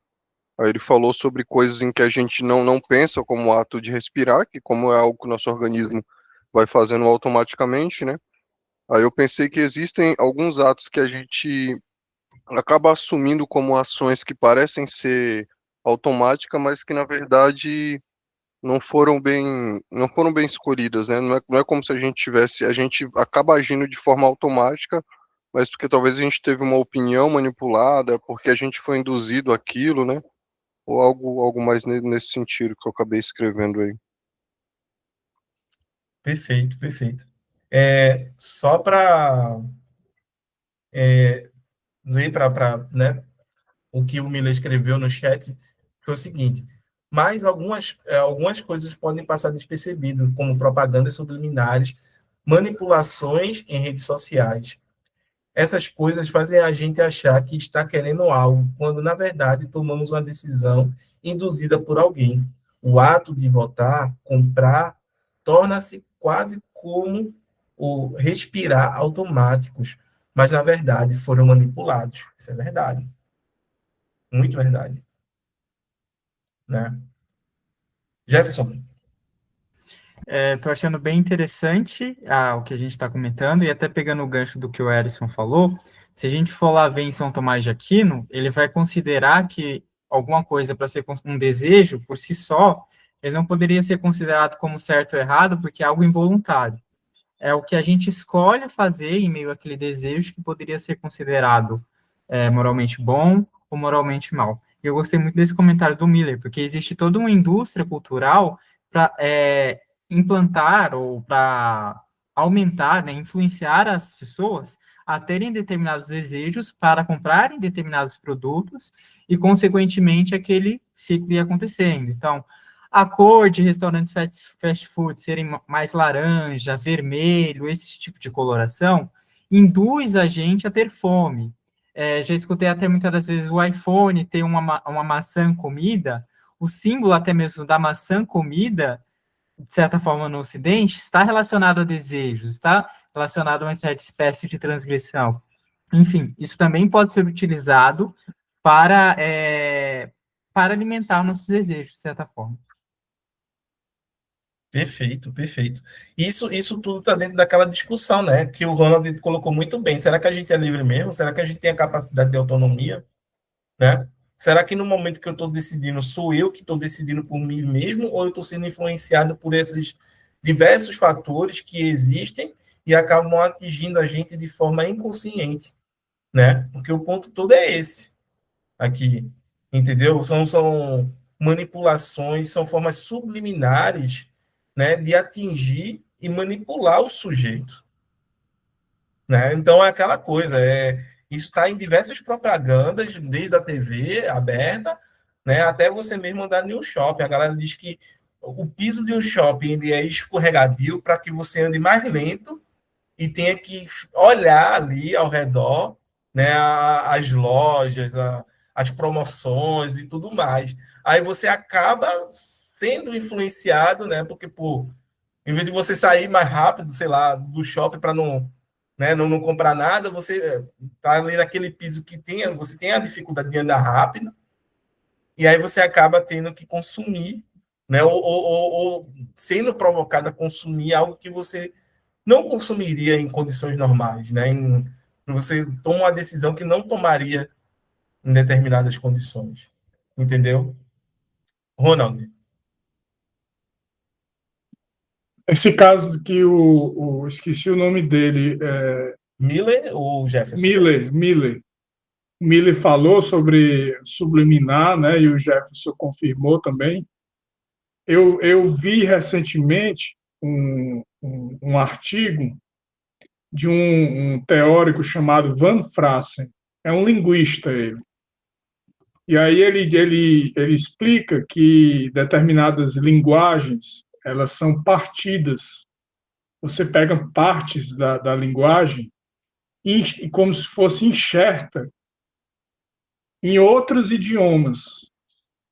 aí ele falou sobre coisas em que a gente não pensa, como o ato de respirar, que como é algo que o nosso organismo vai fazendo automaticamente, né? Aí eu pensei que existem alguns atos que a gente acaba assumindo como ações que parecem ser automáticas, mas que na verdade não foram bem escolhidas, né? Não é como se a gente acaba agindo de forma automática, mas porque talvez a gente teve uma opinião manipulada, porque a gente foi induzido àquilo, né? Ou algo mais nesse sentido que eu acabei escrevendo aí. Perfeito, perfeito. Só para ler né, o que o Miller escreveu no chat, foi o seguinte: mas algumas coisas podem passar despercebidas, como propagandas subliminares, manipulações em redes sociais. Essas coisas fazem a gente achar que está querendo algo, quando, na verdade, tomamos uma decisão induzida por alguém. O ato de votar, comprar, torna-se quase como o respirar automáticos, mas, na verdade, foram manipulados. Isso é verdade. Muito verdade. Né? Jefferson. Estou achando bem interessante o que a gente está comentando, e até pegando o gancho do que o Erison falou, se a gente for lá ver em São Tomás de Aquino, ele vai considerar que alguma coisa para ser um desejo, por si só, ele não poderia ser considerado como certo ou errado, porque é algo involuntário. é o que a gente escolhe fazer em meio àquele desejo que poderia ser considerado moralmente bom ou moralmente mal. E eu gostei muito desse comentário do Miller, porque existe toda uma indústria cultural para implantar ou para aumentar, né, influenciar as pessoas a terem determinados desejos para comprarem determinados produtos e, consequentemente, aquele ciclo ia acontecendo. Então, a cor de restaurantes fast food serem mais laranja, vermelho, esse tipo de coloração, induz a gente a ter fome. Já escutei até muitas das vezes o iPhone ter uma maçã comida, o símbolo até mesmo da maçã comida, de certa forma no Ocidente, está relacionado a desejos, está relacionado a uma certa espécie de transgressão. Enfim, isso também pode ser utilizado para alimentar nossos desejos, de certa forma. Perfeito, perfeito. Isso tudo está dentro daquela discussão, né? Que o Ronald colocou muito bem. Será que a gente é livre mesmo? Será que a gente tem a capacidade de autonomia, né? Será que no momento que eu estou decidindo, sou eu que estou decidindo por mim mesmo, ou eu estou sendo influenciado por esses diversos fatores que existem e acabam atingindo a gente de forma inconsciente, né? Porque o ponto todo é esse aqui, entendeu? São manipulações, são formas subliminares, né, de atingir e manipular o sujeito, né? Então é aquela coisa, isso está em diversas propagandas, desde a TV aberta, né, até você mesmo andar em um shopping. A galera diz que o piso de um shopping ele é escorregadio para que você ande mais lento e tenha que olhar ali ao redor, né, as lojas, as promoções e tudo mais. Aí você acaba sendo influenciado, né, porque, pô, em vez de você sair mais rápido, sei lá, do shopping para não, né, não comprar nada, você tá ali naquele piso que você tem a dificuldade de andar rápido, e aí você acaba tendo que consumir, né, ou sendo provocado a consumir algo que você não consumiria em condições normais, né? Você toma uma decisão que não tomaria em determinadas condições, entendeu? Ronald, Esse caso que esqueci o nome dele, Miller ou Jefferson? Miller falou sobre subliminar, né? E o Jefferson confirmou também. Eu vi recentemente um artigo de um teórico chamado Van Frassen. É um linguista ele. E aí ele explica que determinadas linguagens elas são partidas. Você pega partes da linguagem e como se fosse enxerta em outros idiomas.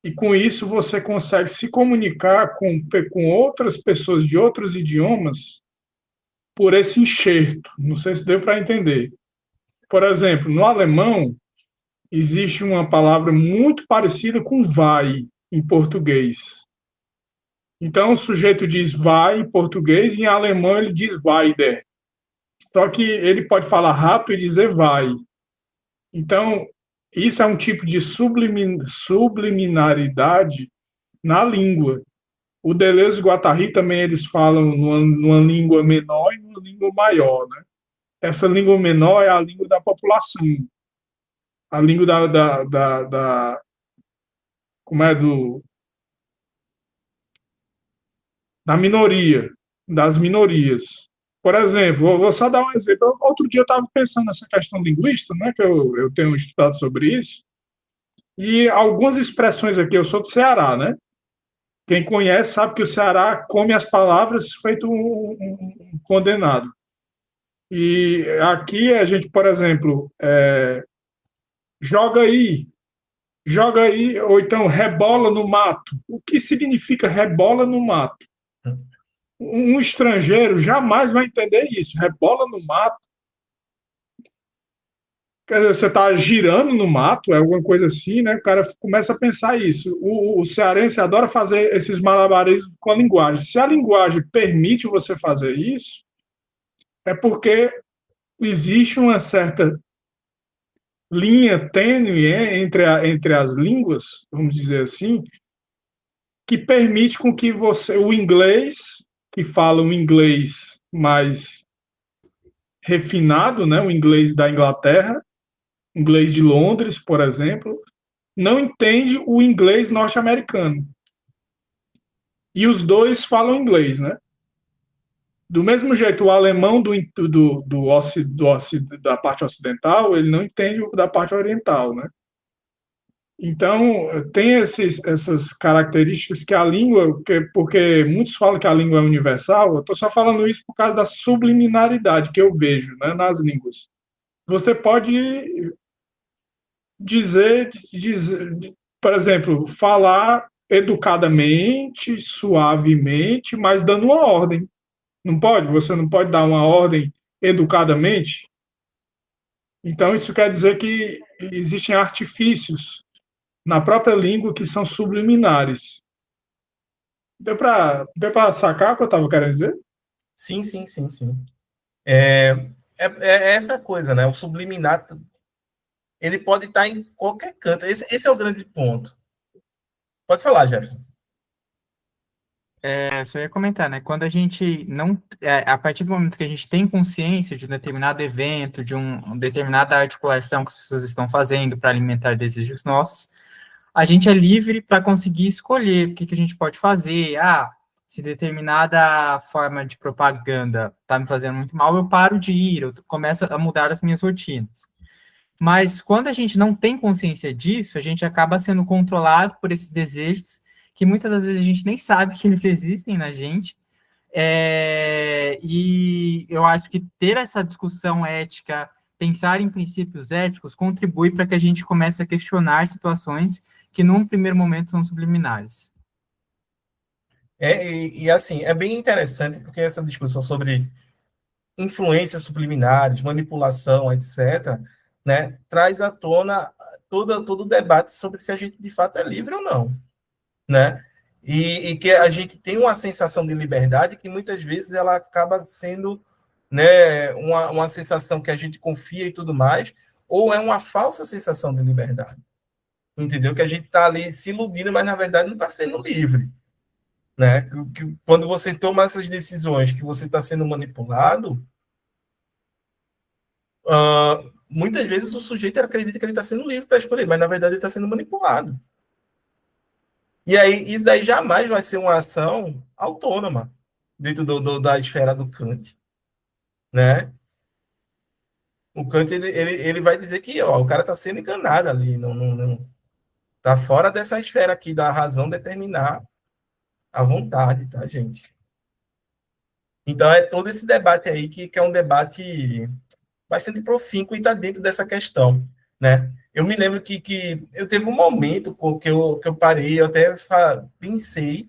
E com isso você consegue se comunicar com outras pessoas de outros idiomas por esse enxerto. Não sei se deu para entender. Por exemplo, no alemão, existe uma palavra muito parecida com vai em português. Então, o sujeito diz vai em português e em alemão ele diz weiter. Só que ele pode falar rápido e dizer vai. Então, isso é um tipo de subliminaridade na língua. O Deleuze e o Guattari também eles falam numa língua menor e numa língua maior, né? Essa língua menor é a língua da população, a língua como é da minoria, das minorias. Por exemplo, vou só dar um exemplo. Outro dia eu estava pensando nessa questão linguística, né, que eu tenho estudado sobre isso, e algumas expressões aqui, eu sou do Ceará, né? Quem conhece sabe que o Ceará come as palavras feito um condenado. E aqui a gente, por exemplo, joga aí, ou então rebola no mato. O que significa rebola no mato? Um estrangeiro jamais vai entender isso. Rebola no mato. Quer dizer, você está girando no mato, é alguma coisa assim, né? O cara começa a pensar isso. O cearense adora fazer esses malabarismos com a linguagem. Se a linguagem permite você fazer isso, é porque existe uma certa linha tênue entre as línguas, vamos dizer assim, que permite com que você, o inglês, que fala um inglês mais refinado, né, o inglês da Inglaterra, inglês de Londres, por exemplo, não entende o inglês norte-americano. E os dois falam inglês, né? Do mesmo jeito, o alemão da parte ocidental, ele não entende o da parte oriental, né? Então, tem essas características que a língua, porque muitos falam que a língua é universal, eu estou só falando isso por causa da subliminaridade que eu vejo, né, nas línguas. Você pode dizer, por exemplo, falar educadamente, suavemente, mas dando uma ordem. Não pode? Você não pode dar uma ordem educadamente? Então, isso quer dizer que existem artifícios na própria língua que são subliminares. Deu para sacar o que eu estava querendo dizer? Sim, sim, sim, sim. É, é essa coisa, né? O subliminar, ele pode estar em qualquer canto. Esse é o grande ponto. Pode falar, Jefferson. Só ia comentar, né? Quando a gente não, a partir do momento que a gente tem consciência de um determinado evento, de uma determinada articulação que as pessoas estão fazendo para alimentar desejos nossos, a gente é livre para conseguir escolher o que que a gente pode fazer. Ah, se determinada forma de propaganda está me fazendo muito mal, eu paro de ir, eu começo a mudar as minhas rotinas. Mas quando a gente não tem consciência disso, a gente acaba sendo controlado por esses desejos que muitas das vezes a gente nem sabe que eles existem na gente. E eu acho que ter essa discussão ética, pensar em princípios éticos, contribui para que a gente comece a questionar situações que, num primeiro momento, são subliminares. Assim, é bem interessante, porque essa discussão sobre influências subliminares, manipulação, etc., né, traz à tona todo o debate sobre se a gente de fato é livre ou não, né? E que a gente tem uma sensação de liberdade que muitas vezes ela acaba sendo, né, uma sensação que a gente confia e tudo mais, ou é uma falsa sensação de liberdade, entendeu? Que a gente está ali se iludindo, mas na verdade não está sendo livre, né? Quando você toma essas decisões que você está sendo manipulado, muitas vezes o sujeito acredita que ele está sendo livre para escolher, mas na verdade ele está sendo manipulado. E aí, isso daí jamais vai ser uma ação autônoma dentro da esfera do Kant, né? O Kant, ele vai dizer que ó, o cara está sendo enganado ali, não tá fora dessa esfera aqui da razão determinar a vontade, tá, gente? Então, é todo esse debate aí que é um debate bastante profícuo e está dentro dessa questão, né? Eu me lembro que eu teve um momento que eu parei, eu até pensei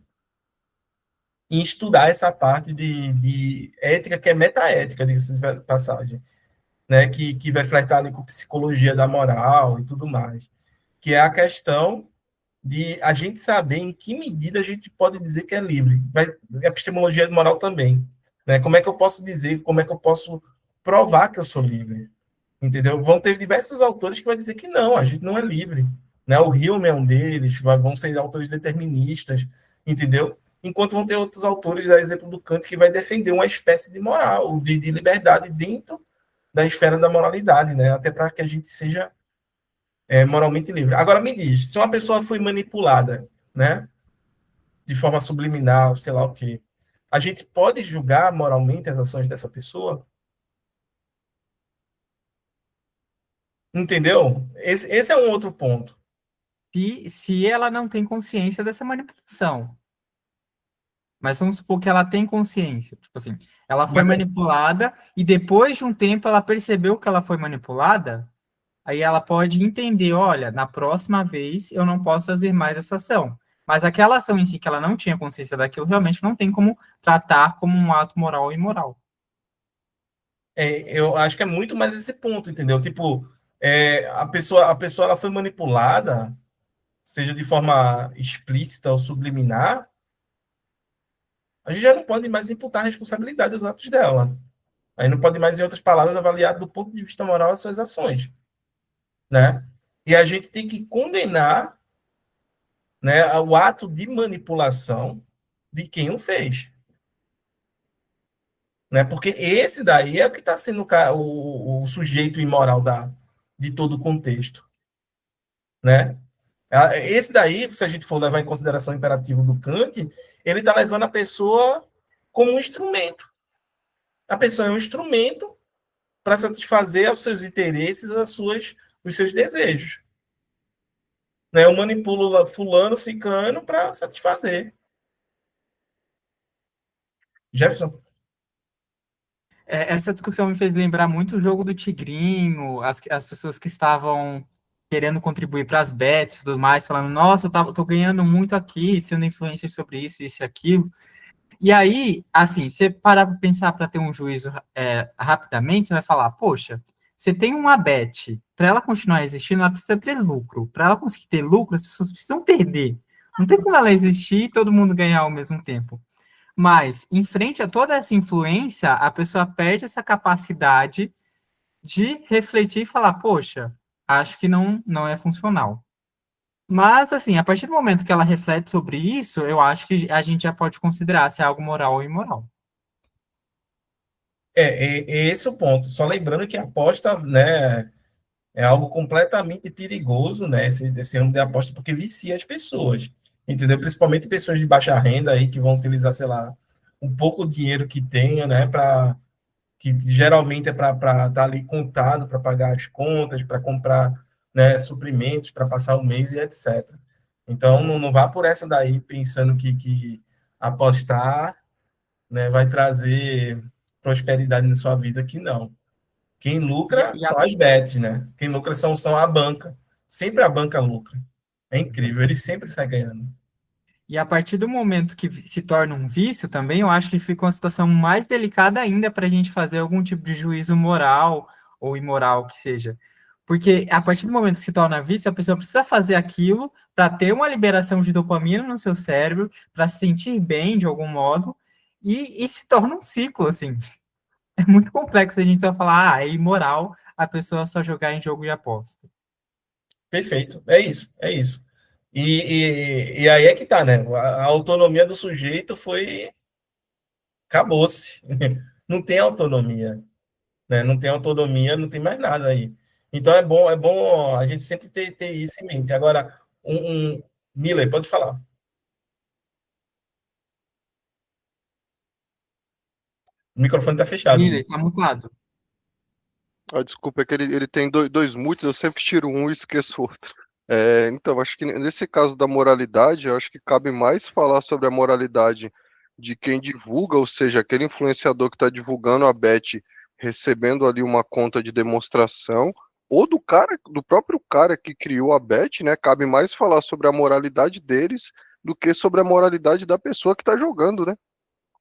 em estudar essa parte de ética, que é metaética, diga-se de passagem, né? Que vai flertar ali com psicologia da moral e tudo mais, que é a questão de a gente saber em que medida a gente pode dizer que é livre. Epistemologia moral também, né? Como é que eu posso dizer, como é que eu posso provar que eu sou livre? Entendeu? Vão ter diversos autores que vão dizer que não, a gente não é livre, né? O Hume é um deles, vão ser autores deterministas, entendeu? Enquanto vão ter outros autores, a exemplo do Kant, que vai defender uma espécie de moral, de liberdade dentro da esfera da moralidade, né? Até para que a gente seja moralmente livre. Agora me diz, se uma pessoa foi manipulada, né, de forma subliminar, sei lá o quê, a gente pode julgar moralmente as ações dessa pessoa? Entendeu? Esse é um outro ponto. Se ela não tem consciência dessa manipulação. Mas vamos supor que ela tem consciência. Tipo assim, ela foi Mas manipulada e depois de um tempo ela percebeu que ela foi manipulada. Aí ela pode entender, olha, na próxima vez eu não posso fazer mais essa ação. Mas aquela ação em si que ela não tinha consciência daquilo, realmente não tem como tratar como um ato moral ou imoral. eu acho que é muito mais esse ponto, entendeu? Tipo, a pessoa ela foi manipulada, seja de forma explícita ou subliminar, a gente já não pode mais imputar a responsabilidade dos atos dela. Aí não pode mais, em outras palavras, avaliar do ponto de vista moral as suas ações, né? E a gente tem que condenar, né, o ato de manipulação de quem o fez. né? Porque esse daí é o que está sendo o sujeito imoral de todo o contexto, né? Esse daí, se a gente for levar em consideração o imperativo do Kant, ele está levando a pessoa como um instrumento. A pessoa é um instrumento para satisfazer os seus interesses, os seus desejos. Né? Eu manipulo fulano, ciclano para satisfazer. Jefferson? Essa discussão me fez lembrar muito o jogo do Tigrinho, as pessoas que estavam querendo contribuir para as bets e tudo mais, falando, nossa, tô ganhando muito aqui, sendo influencer sobre isso e aquilo. E aí, assim, você parar para pensar para ter um juízo rapidamente, você vai falar, poxa, você tem uma bet, para ela continuar existindo, ela precisa ter lucro. Para ela conseguir ter lucro, as pessoas precisam perder. Não tem como ela existir e todo mundo ganhar ao mesmo tempo. Mas, em frente a toda essa influência, a pessoa perde essa capacidade de refletir e falar, poxa, acho que não é funcional. Mas, assim, a partir do momento que ela reflete sobre isso, eu acho que a gente já pode considerar se é algo moral ou imoral. É esse o ponto. Só lembrando que a aposta, né, é algo completamente perigoso, né, esse ramo de aposta, porque vicia as pessoas, entendeu? Principalmente pessoas de baixa renda aí que vão utilizar, sei lá, um pouco dinheiro que tenha, né, que geralmente é para estar ali contado para pagar as contas, para comprar, né, suprimentos, para passar o mês e etc. Então, não vá por essa daí pensando que apostar, né, vai trazer prosperidade na sua vida, que não. Quem E, a- lucra e a são as bets, né? Quem lucra são a banca. Sempre a banca lucra. É incrível, ele sempre sai ganhando. E a partir do momento que se torna um vício também, eu acho que fica uma situação mais delicada ainda para a gente fazer algum tipo de juízo moral ou imoral que seja. Porque a partir do momento que se torna vício, a pessoa precisa fazer aquilo para ter uma liberação de dopamina no seu cérebro, para se sentir bem de algum modo, e se torna um ciclo, assim. É muito complexo a gente só falar, é imoral a pessoa só jogar em jogo de aposta. Perfeito. É isso, é isso. E aí é que tá, né? A autonomia do sujeito foi. Acabou-se. Não tem autonomia. Né? Não tem autonomia, não tem mais nada aí. Então é bom a gente sempre ter isso em mente. Agora, Miller, pode falar. O microfone está fechado, Miller, Miller. tá mutado. Ah, desculpa, é que ele tem dois mutes, eu sempre tiro um e esqueço o outro. Então, acho que nesse caso da moralidade, eu acho que cabe mais falar sobre a moralidade de quem divulga, ou seja, aquele influenciador que está divulgando a bet, recebendo ali uma conta de demonstração, ou do cara, do próprio cara que criou a bet, né? Cabe mais falar sobre a moralidade deles do que sobre a moralidade da pessoa que está jogando, né?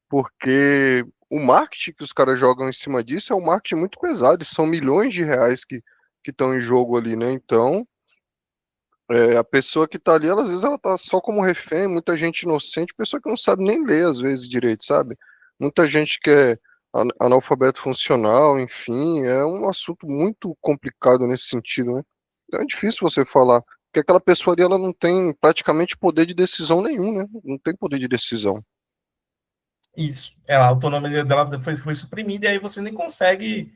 Porque o marketing que os caras jogam em cima disso é um marketing muito pesado, e são milhões de reais que estão em jogo ali, né? Então, a pessoa que tá ali, às vezes ela tá só como refém, muita gente inocente, pessoa que não sabe nem ler às vezes direito, sabe? Muita gente que é analfabeto funcional, enfim, é um assunto muito complicado nesse sentido, né? Então é difícil você falar, porque aquela pessoa ali, ela não tem praticamente poder de decisão nenhum, né? Não tem poder de decisão. Isso. A autonomia dela foi suprimida, e aí você nem consegue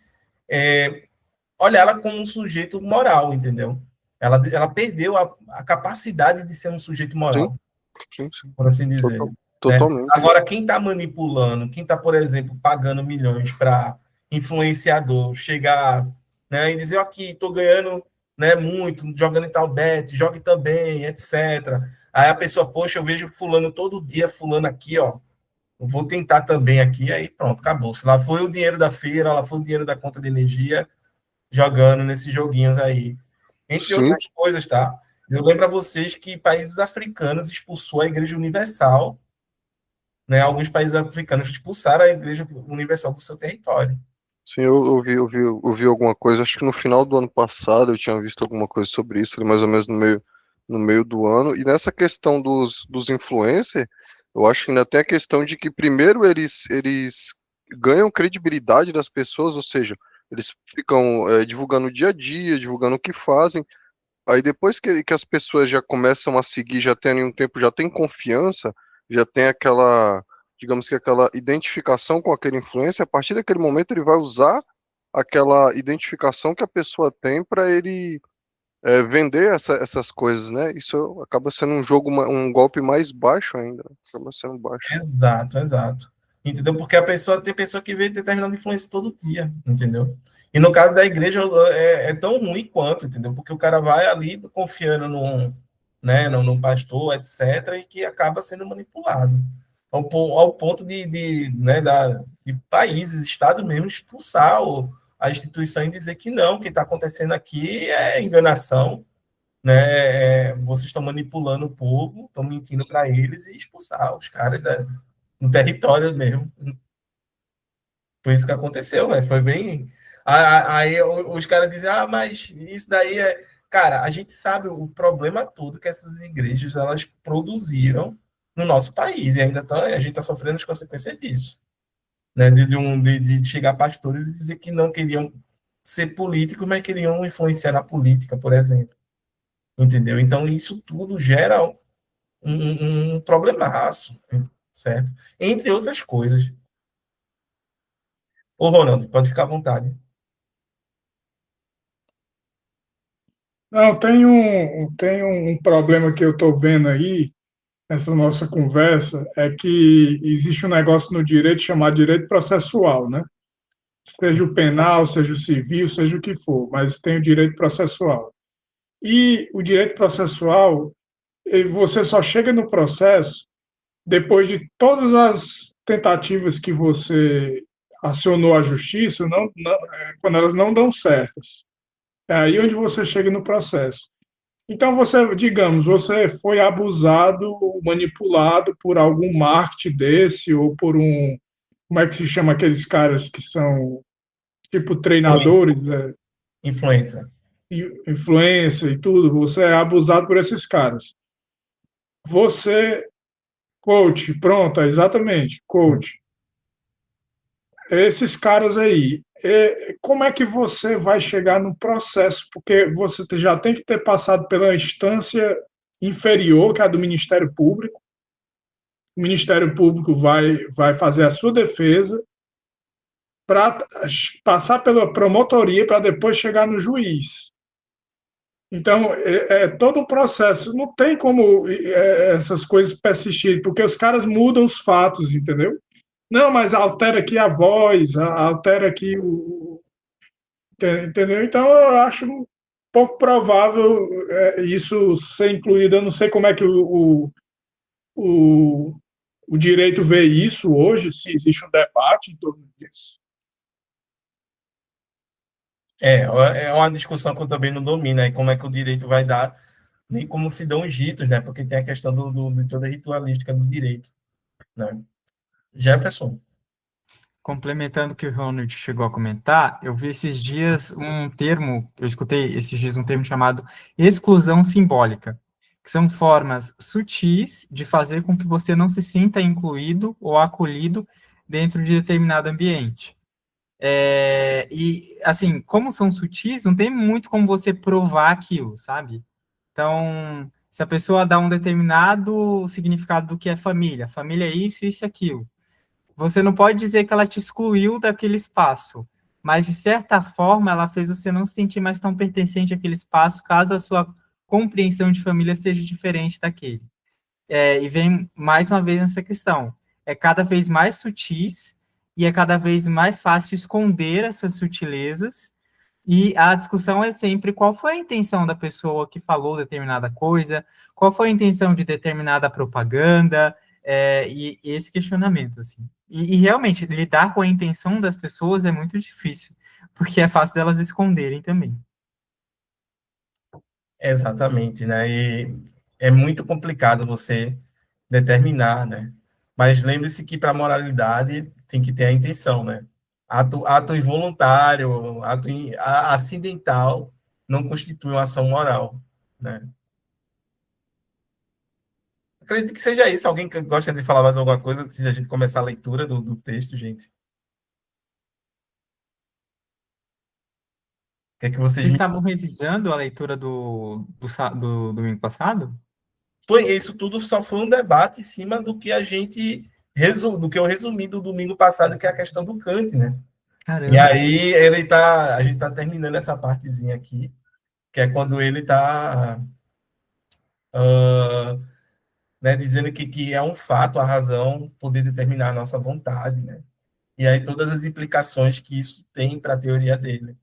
olhar ela como um sujeito moral, entendeu? Ela perdeu a capacidade de ser um sujeito Sim, moral, sim, sim. por assim dizer. Né? Totalmente. Agora, quem está manipulando, quem está, por exemplo, pagando milhões para influenciador chegar, né, e dizer, aqui, estou ganhando, né, muito, jogando em tal bet, jogue também, etc. Aí a pessoa, poxa, eu vejo fulano todo dia, fulano aqui, ó, eu vou tentar também aqui, aí pronto, acabou. Se lá foi o dinheiro da feira, lá foi o dinheiro da conta de energia, jogando nesses joguinhos aí. Entre Sim, outras coisas, tá? Eu lembro a vocês que países africanos expulsou a Igreja Universal, né? Alguns países africanos expulsaram a Igreja Universal do seu território. sim, eu vi alguma coisa, acho que no final do ano passado eu tinha visto alguma coisa sobre isso, ali mais ou menos no meio do ano, e nessa questão dos influencers, eu acho que ainda tem a questão de que primeiro eles ganham credibilidade das pessoas, ou seja, eles ficam divulgando o dia a dia, divulgando o que fazem, aí depois que as pessoas já começam a seguir, já tem um tempo, já tem confiança, já tem aquela, digamos que aquela identificação com aquele influencer, a partir daquele momento ele vai usar aquela identificação que a pessoa tem para ele vender essas coisas, né? Isso acaba sendo um jogo, um golpe mais baixo ainda, acaba sendo baixo. Exato, exato. Entendeu? Porque a pessoa tem pessoa que vê determinada influência todo dia, entendeu? E no caso da igreja é tão ruim quanto, entendeu? Porque o cara vai ali confiando no pastor, etc., e que acaba sendo manipulado. Ao ponto de países, estados mesmo, expulsar a instituição e dizer que não, o que está acontecendo aqui é enganação, né? Vocês estão manipulando o povo, estão mentindo para eles e expulsar os caras no território mesmo. Foi isso que aconteceu, véio. Foi bem. Aí os caras dizem, mas isso daí é. Cara, a gente sabe o problema todo que essas igrejas elas produziram no nosso país, e ainda a gente está sofrendo as consequências disso. Né? De chegar pastores e dizer que não queriam ser políticos, mas queriam influenciar na política, por exemplo. Entendeu? Então, isso tudo gera um problemaço, certo? Entre outras coisas. Ô, Ronaldo, pode ficar à vontade. Não, tem um problema que eu estou vendo aí, nessa nossa conversa, é que existe um negócio no direito chamado direito processual, né? Seja o penal, seja o civil, seja o que for, mas tem o direito processual. E o direito processual, você só chega no processo depois de todas as tentativas que você acionou a justiça, quando elas não dão certas. É aí onde você chega no processo. Então, digamos, você foi abusado, manipulado por algum marketing desse, ou por como é que se chama aqueles caras que são, tipo, treinadores, Influência. influência e tudo, você é abusado por esses caras. Você, coach, pronto, exatamente, coach. Esses caras aí, como é que você vai chegar no processo? Porque você já tem que ter passado pela instância inferior, que é a do Ministério Público. O Ministério Público vai fazer a sua defesa para passar pela promotoria para depois chegar no juiz. Então, é todo um processo. Não tem como essas coisas persistirem, porque os caras mudam os fatos, entendeu? Não, mas altera aqui a voz, altera aqui o. Entendeu? Então, eu acho pouco provável isso ser incluído. Eu não sei como é que o, o direito vê isso hoje, se existe um debate em torno disso. É uma discussão que eu também não domino, né? Como é que o direito vai dar, nem como se dão os ritos, né? Porque tem a questão de toda a ritualística do direito, né? Jefferson. Complementando o que o Ronald chegou a comentar, eu vi esses dias eu escutei esses dias um termo chamado exclusão simbólica, que são formas sutis de fazer com que você não se sinta incluído ou acolhido dentro de determinado ambiente. E, assim, como são sutis, não tem muito como você provar aquilo, sabe? Então, se a pessoa dá um determinado significado do que é família é isso, isso e aquilo. Você não pode dizer que ela te excluiu daquele espaço, mas, de certa forma, ela fez você não se sentir mais tão pertencente àquele espaço, caso a sua compreensão de família seja diferente daquele. E vem mais uma vez nessa questão. É cada vez mais sutis e é cada vez mais fácil esconder essas sutilezas, e a discussão é sempre qual foi a intenção da pessoa que falou determinada coisa, qual foi a intenção de determinada propaganda, e esse questionamento, assim. E realmente, lidar com a intenção das pessoas é muito difícil, porque é fácil delas esconderem também. Exatamente, né? E é muito complicado você determinar, né? Mas lembre-se que para a moralidade tem que ter a intenção, né? Ato involuntário, acidental não constitui uma ação moral, né? Acredito que seja isso. Alguém que gosta de falar mais alguma coisa antes de a gente começar a leitura do texto, gente? O que é que vocês Vocês me... estavam revisando a leitura do domingo passado? Isso tudo só foi um debate em cima do que a gente do que eu resumi do domingo passado, que é a questão do Kant, né? E Caramba. aí a gente está terminando essa partezinha aqui, que é quando ele está né, dizendo que é um fato a razão poder determinar a nossa vontade, né? E aí todas as implicações que isso tem para a teoria dele.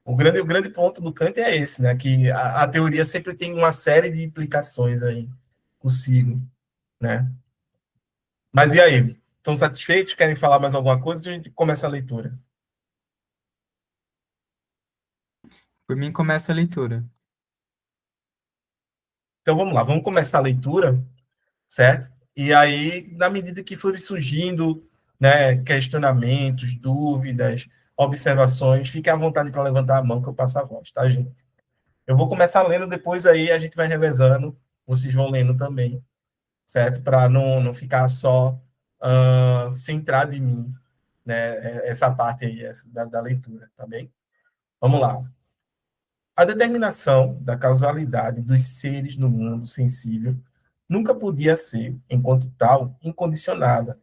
O grande ponto do Kant é esse, né? Que a teoria sempre tem uma série de implicações aí consigo, né? Mas e aí? Estão satisfeitos? Querem falar mais alguma coisa? A gente começa a leitura. Por mim, começa a leitura. Então vamos lá, vamos começar a leitura, certo? E aí, na medida que forem surgindo, né, questionamentos, dúvidas, observações, fiquem à vontade para levantar a mão que eu passo a voz, tá, gente? Eu vou começar lendo, depois aí a gente vai revezando, vocês vão lendo também, certo? Para não ficar só centrado em mim, né? Essa parte aí da leitura, tá bem? Vamos lá. A determinação da causalidade dos seres no mundo sensível nunca podia ser, enquanto tal, incondicionada.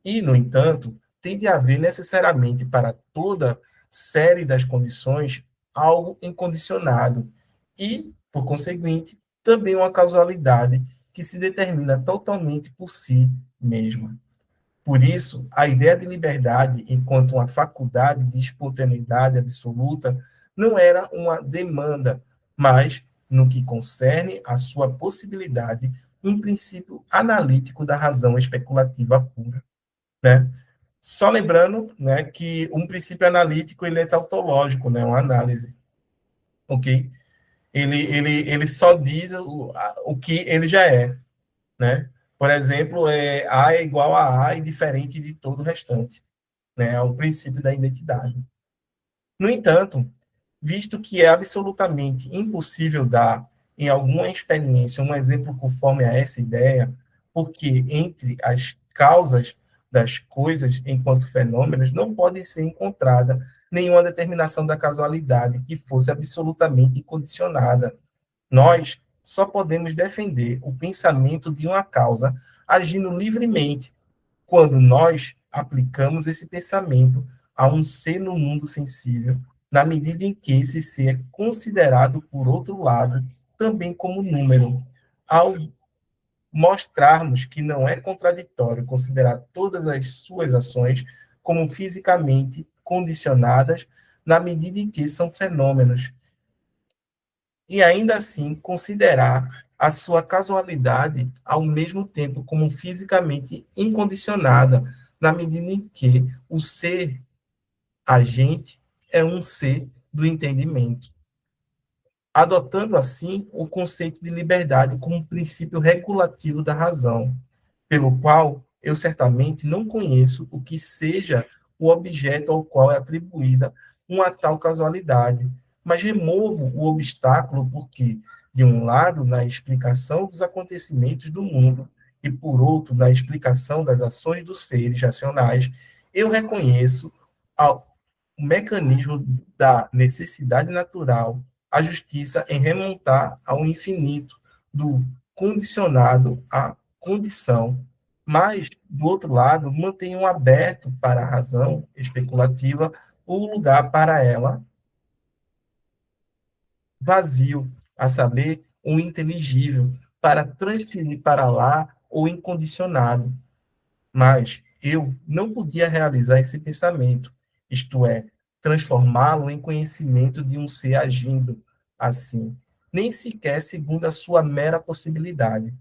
E, no entanto, tem de haver necessariamente para toda série das condições algo incondicionado e, por conseguinte, também uma causalidade que se determina totalmente por si mesma. Por isso, a ideia de liberdade enquanto uma faculdade de espontaneidade absoluta não era uma demanda, mas, no que concerne à sua possibilidade, um princípio analítico da razão especulativa pura, né? Só lembrando, né, que um princípio analítico ele é tautológico, né, uma análise, ok? Ele só diz o que ele já é, né? Por exemplo, A é igual a A e diferente de todo o restante, né? É o princípio da identidade. No entanto, visto que é absolutamente impossível dar em alguma experiência um exemplo conforme a essa ideia, porque entre as causas das coisas enquanto fenômenos não pode ser encontrada nenhuma determinação da casualidade que fosse absolutamente incondicionada. Nós só podemos defender o pensamento de uma causa agindo livremente quando nós aplicamos esse pensamento a um ser no mundo sensível, na medida em que esse ser é considerado, por outro lado, também como número. Ao mostrarmos que não é contraditório considerar todas as suas ações como fisicamente condicionadas, na medida em que são fenômenos, e ainda assim considerar a sua casualidade ao mesmo tempo como fisicamente incondicionada, na medida em que o ser agente é um ser do entendimento, adotando assim o conceito de liberdade como um princípio regulativo da razão, pelo qual eu certamente não conheço o que seja o objeto ao qual é atribuída uma tal casualidade, mas removo o obstáculo porque, de um lado, na explicação dos acontecimentos do mundo, e por outro, na explicação das ações dos seres racionais, eu reconheço o mecanismo da necessidade natural, a justiça em remontar ao infinito, do condicionado à condição, mas, do outro lado, mantenham aberto para a razão especulativa o lugar para ela vazio, a saber, o inteligível, para transferir para lá o incondicionado. Mas eu não podia realizar esse pensamento, isto é, transformá-lo em conhecimento de um ser agindo assim, nem sequer segundo a sua mera possibilidade.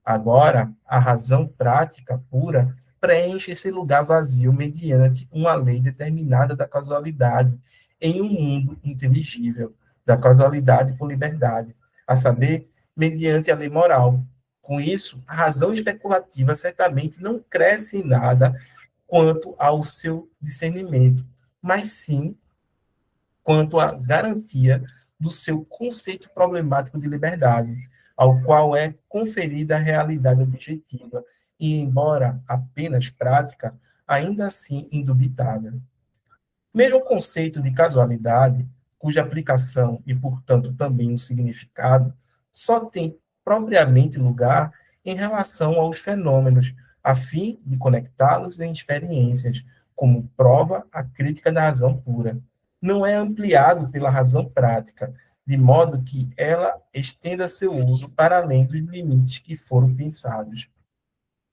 Agora, a razão prática pura preenche esse lugar vazio mediante uma lei determinada da casualidade em um mundo inteligível, da casualidade por liberdade, a saber, mediante a lei moral. Com isso, a razão especulativa certamente não cresce em nada quanto ao seu discernimento, mas sim quanto à garantia do seu conceito problemático de liberdade, ao qual é conferida a realidade objetiva, e, embora apenas prática, ainda assim indubitável. Mesmo o conceito de casualidade, cuja aplicação e, portanto, também o significado, só tem propriamente lugar em relação aos fenômenos, a fim de conectá-los em experiências, como prova a crítica da razão pura. Não é ampliado pela razão prática, de modo que ela estenda seu uso para além dos limites que foram pensados.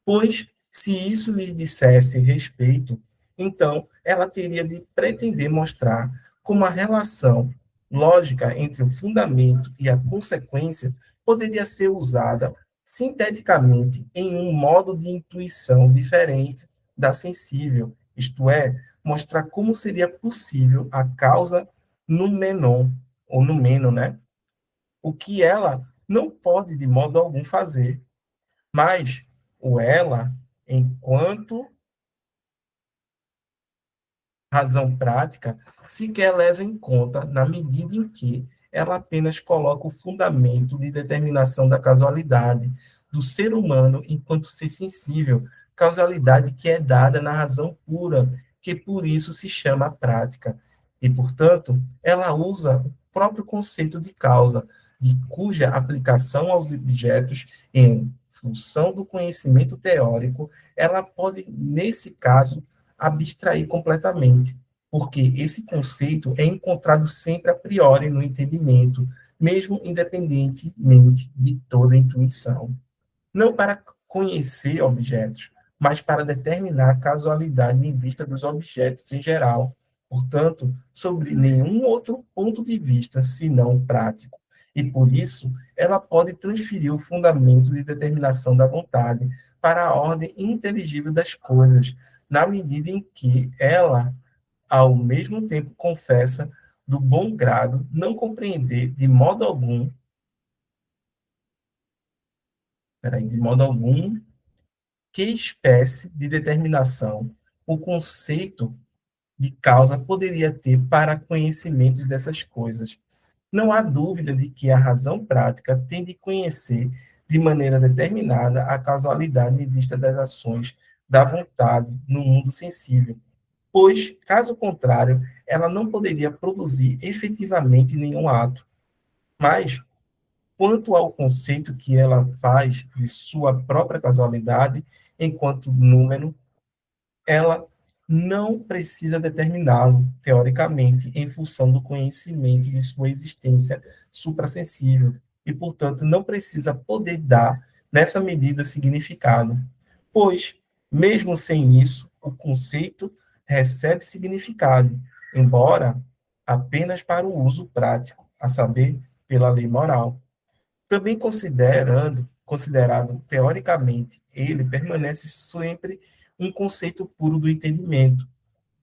Pois, se isso lhe dissesse respeito, então ela teria de pretender mostrar como a relação lógica entre o fundamento e a consequência poderia ser usada sinteticamente em um modo de intuição diferente da sensível, isto é, mostrar como seria possível a causa no menon, ou no meno, né? O que ela não pode de modo algum fazer, mas o ela, enquanto razão prática, sequer leva em conta na medida em que ela apenas coloca o fundamento de determinação da causalidade do ser humano enquanto ser sensível, causalidade que é dada na razão pura, que por isso se chama prática. E, portanto, ela usa o próprio conceito de causa, de cuja aplicação aos objetos em função do conhecimento teórico, ela pode, nesse caso, abstrair completamente, porque esse conceito é encontrado sempre a priori no entendimento, mesmo independentemente de toda intuição. Não para conhecer objetos, mas para determinar a casualidade em vista dos objetos em geral, portanto, sobre nenhum outro ponto de vista senão prático. E por isso, ela pode transferir o fundamento de determinação da vontade para a ordem inteligível das coisas, na medida em que ela, ao mesmo tempo, confessa do bom grado não compreender de modo algum, que espécie de determinação o conceito de causa poderia ter para conhecimento dessas coisas. Não há dúvida de que a razão prática tem de conhecer de maneira determinada a causalidade em vista das ações da vontade no mundo sensível, pois, caso contrário, ela não poderia produzir efetivamente nenhum ato. Mas, quanto ao conceito que ela faz de sua própria causalidade, enquanto número, ela não precisa determiná-lo, teoricamente, em função do conhecimento de sua existência suprassensível, e, portanto, não precisa poder dar, nessa medida, significado, pois, mesmo sem isso, o conceito recebe significado, embora apenas para o uso prático, a saber, pela lei moral. Também considerado teoricamente, ele permanece sempre um conceito puro do entendimento,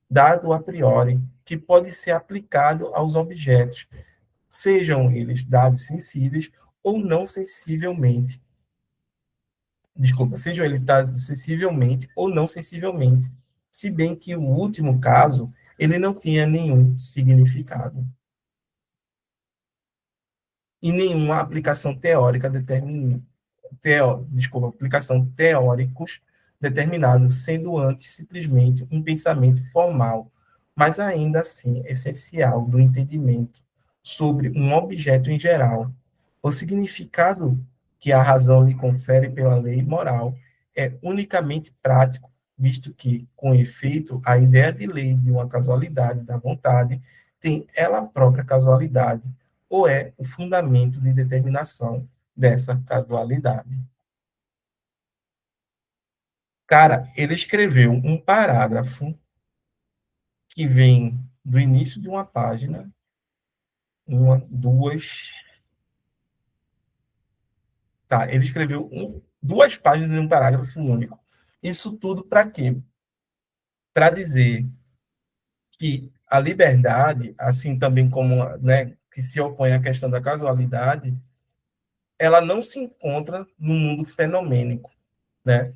dado a priori, que pode ser aplicado aos objetos, sejam eles dados sensíveis ou não sensivelmente. Desculpa, sejam eles dados sensivelmente ou não sensivelmente, se bem que o último caso, ele não tenha nenhum significado e nenhuma aplicação teórica aplicação teóricos determinados, sendo antes simplesmente um pensamento formal, mas ainda assim essencial do entendimento sobre um objeto em geral. O significado que a razão lhe confere pela lei moral é unicamente prático, visto que, com efeito, a ideia de lei de uma casualidade da vontade tem ela própria casualidade, ou é o fundamento de determinação dessa casualidade. Cara, ele escreveu um parágrafo que vem do início de uma página, uma, duas. Tá, ele escreveu duas páginas em um parágrafo único. Isso tudo para quê? Para dizer que a liberdade, assim também como, né, que se opõe à questão da casualidade, ela não se encontra no mundo fenomênico, né?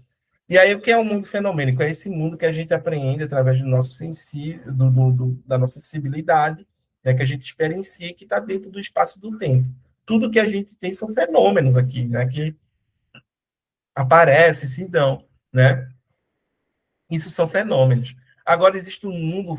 E aí, o que é o mundo fenomênico? É esse mundo que a gente aprende através do nosso da nossa sensibilidade, né, que a gente experiencia, que está dentro do espaço do tempo. Tudo que a gente tem são fenômenos aqui, né, que aparecem, se dão, né? Isso são fenômenos. Agora, existe um mundo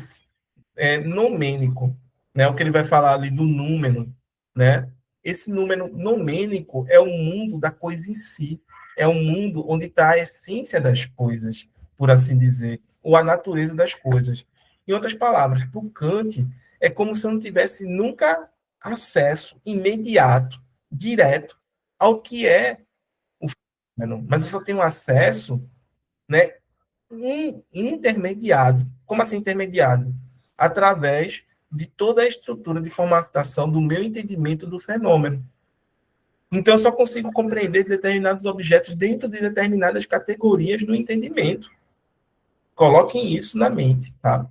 nomênico, né? O que ele vai falar ali do número, né? Esse número nomênico é o mundo da coisa em si, é um mundo onde está a essência das coisas, por assim dizer, ou a natureza das coisas. Em outras palavras, para o Kant, é como se eu não tivesse nunca acesso imediato, direto, ao que é o fenômeno, mas eu só tenho acesso, né, intermediado. Como assim intermediado? Através de toda a estrutura de formatação do meu entendimento do fenômeno. Então, eu só consigo compreender determinados objetos dentro de determinadas categorias do entendimento. Coloquem isso na mente, tá?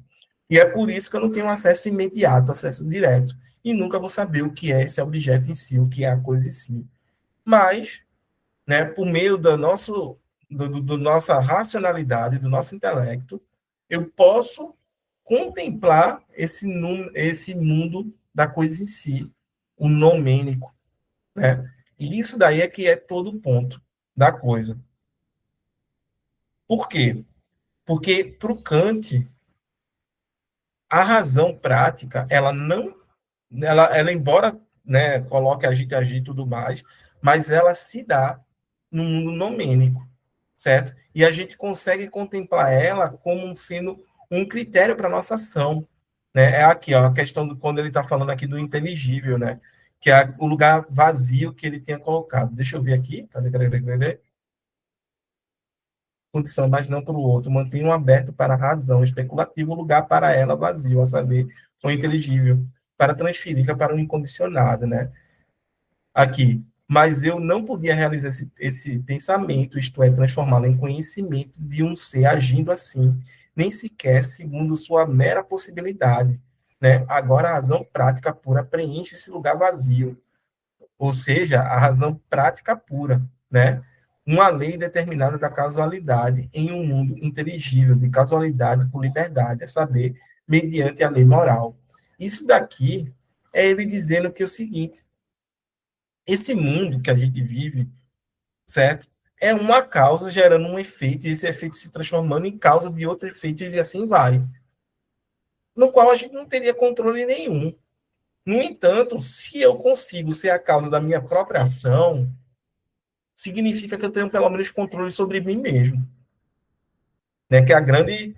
E é por isso que eu não tenho acesso imediato, acesso direto. E nunca vou saber o que é esse objeto em si, o que é a coisa em si. Mas, né, por meio do nossa racionalidade, do nosso intelecto, eu posso contemplar esse mundo da coisa em si, o nomênico, né? E isso daí é que é todo o ponto da coisa. Por quê? Porque para o Kant, a razão prática, ela não, ela embora, né, coloque agir e tudo mais, mas ela se dá no mundo nomênico, certo? E a gente consegue contemplar ela como sendo um critério para nossa ação, né? É aqui, ó, a questão do quando ele está falando aqui do inteligível, né? Que é o lugar vazio que ele tinha colocado. Deixa eu ver aqui. Cadê? Condição, mas não para o outro. Mantenham aberto para a razão, especulativo, lugar para ela vazio, a saber, o inteligível, para transferi-la para o incondicionado, né? Aqui. Mas eu não podia realizar esse pensamento, isto é, transformá-lo em conhecimento de um ser agindo assim, nem sequer segundo sua mera possibilidade, né? Agora a razão prática pura preenche esse lugar vazio, ou seja, a razão prática pura, né? Uma lei determinada da causalidade em um mundo inteligível, de causalidade por liberdade, é saber, mediante a lei moral. Isso daqui é ele dizendo que é o seguinte: esse mundo que a gente vive, certo? É uma causa gerando um efeito, e esse efeito se transformando em causa de outro efeito, e assim vai. No qual a gente não teria controle nenhum. No entanto, se eu consigo ser a causa da minha própria ação, significa que eu tenho pelo menos controle sobre mim mesmo, né? Que é a grande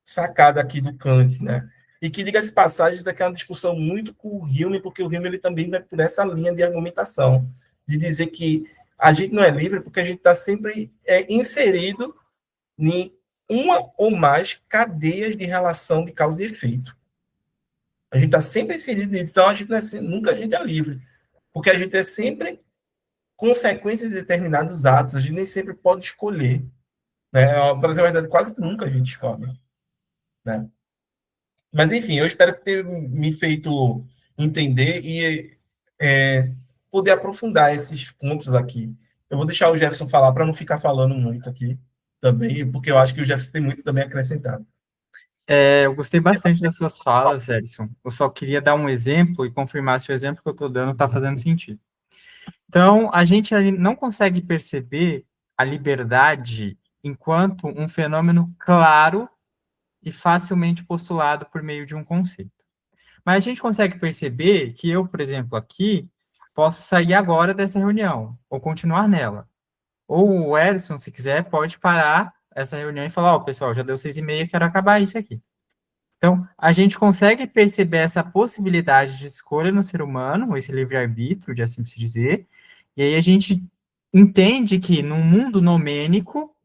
sacada aqui do Kant, né? E que, diga-se passagem, isso daqui é uma discussão muito com o Hume, porque o Hume ele também vai por essa linha de argumentação, de dizer que a gente não é livre porque a gente está sempre inserido em uma ou mais cadeias de relação de causa e efeito. A gente está sempre inserido nisso, então a gente não é, nunca a gente é livre, porque a gente é sempre consequência de determinados atos, a gente nem sempre pode escolher, né? Para dizer a verdade, quase nunca a gente escolhe, né? Mas, enfim, eu espero que tenha me feito entender e poder aprofundar esses pontos aqui. Eu vou deixar o Jefferson falar para não ficar falando muito aqui também, porque eu acho que o Jefferson tem muito também a acrescentar. Eu gostei bastante das suas falas, Edson. Eu só queria dar um exemplo e confirmar se o exemplo que eu estou dando está fazendo sentido. Então, a gente não consegue perceber a liberdade enquanto um fenômeno claro e facilmente postulado por meio de um conceito. Mas a gente consegue perceber que eu, por exemplo, aqui, posso sair agora dessa reunião, ou continuar nela. Ou o Edson, se quiser, pode parar essa reunião e falar, pessoal, já deu 6h30, quero acabar isso aqui. Então, a gente consegue perceber essa possibilidade de escolha no ser humano, esse livre-arbítrio, de assim se dizer, e aí a gente entende que num mundo nomênico,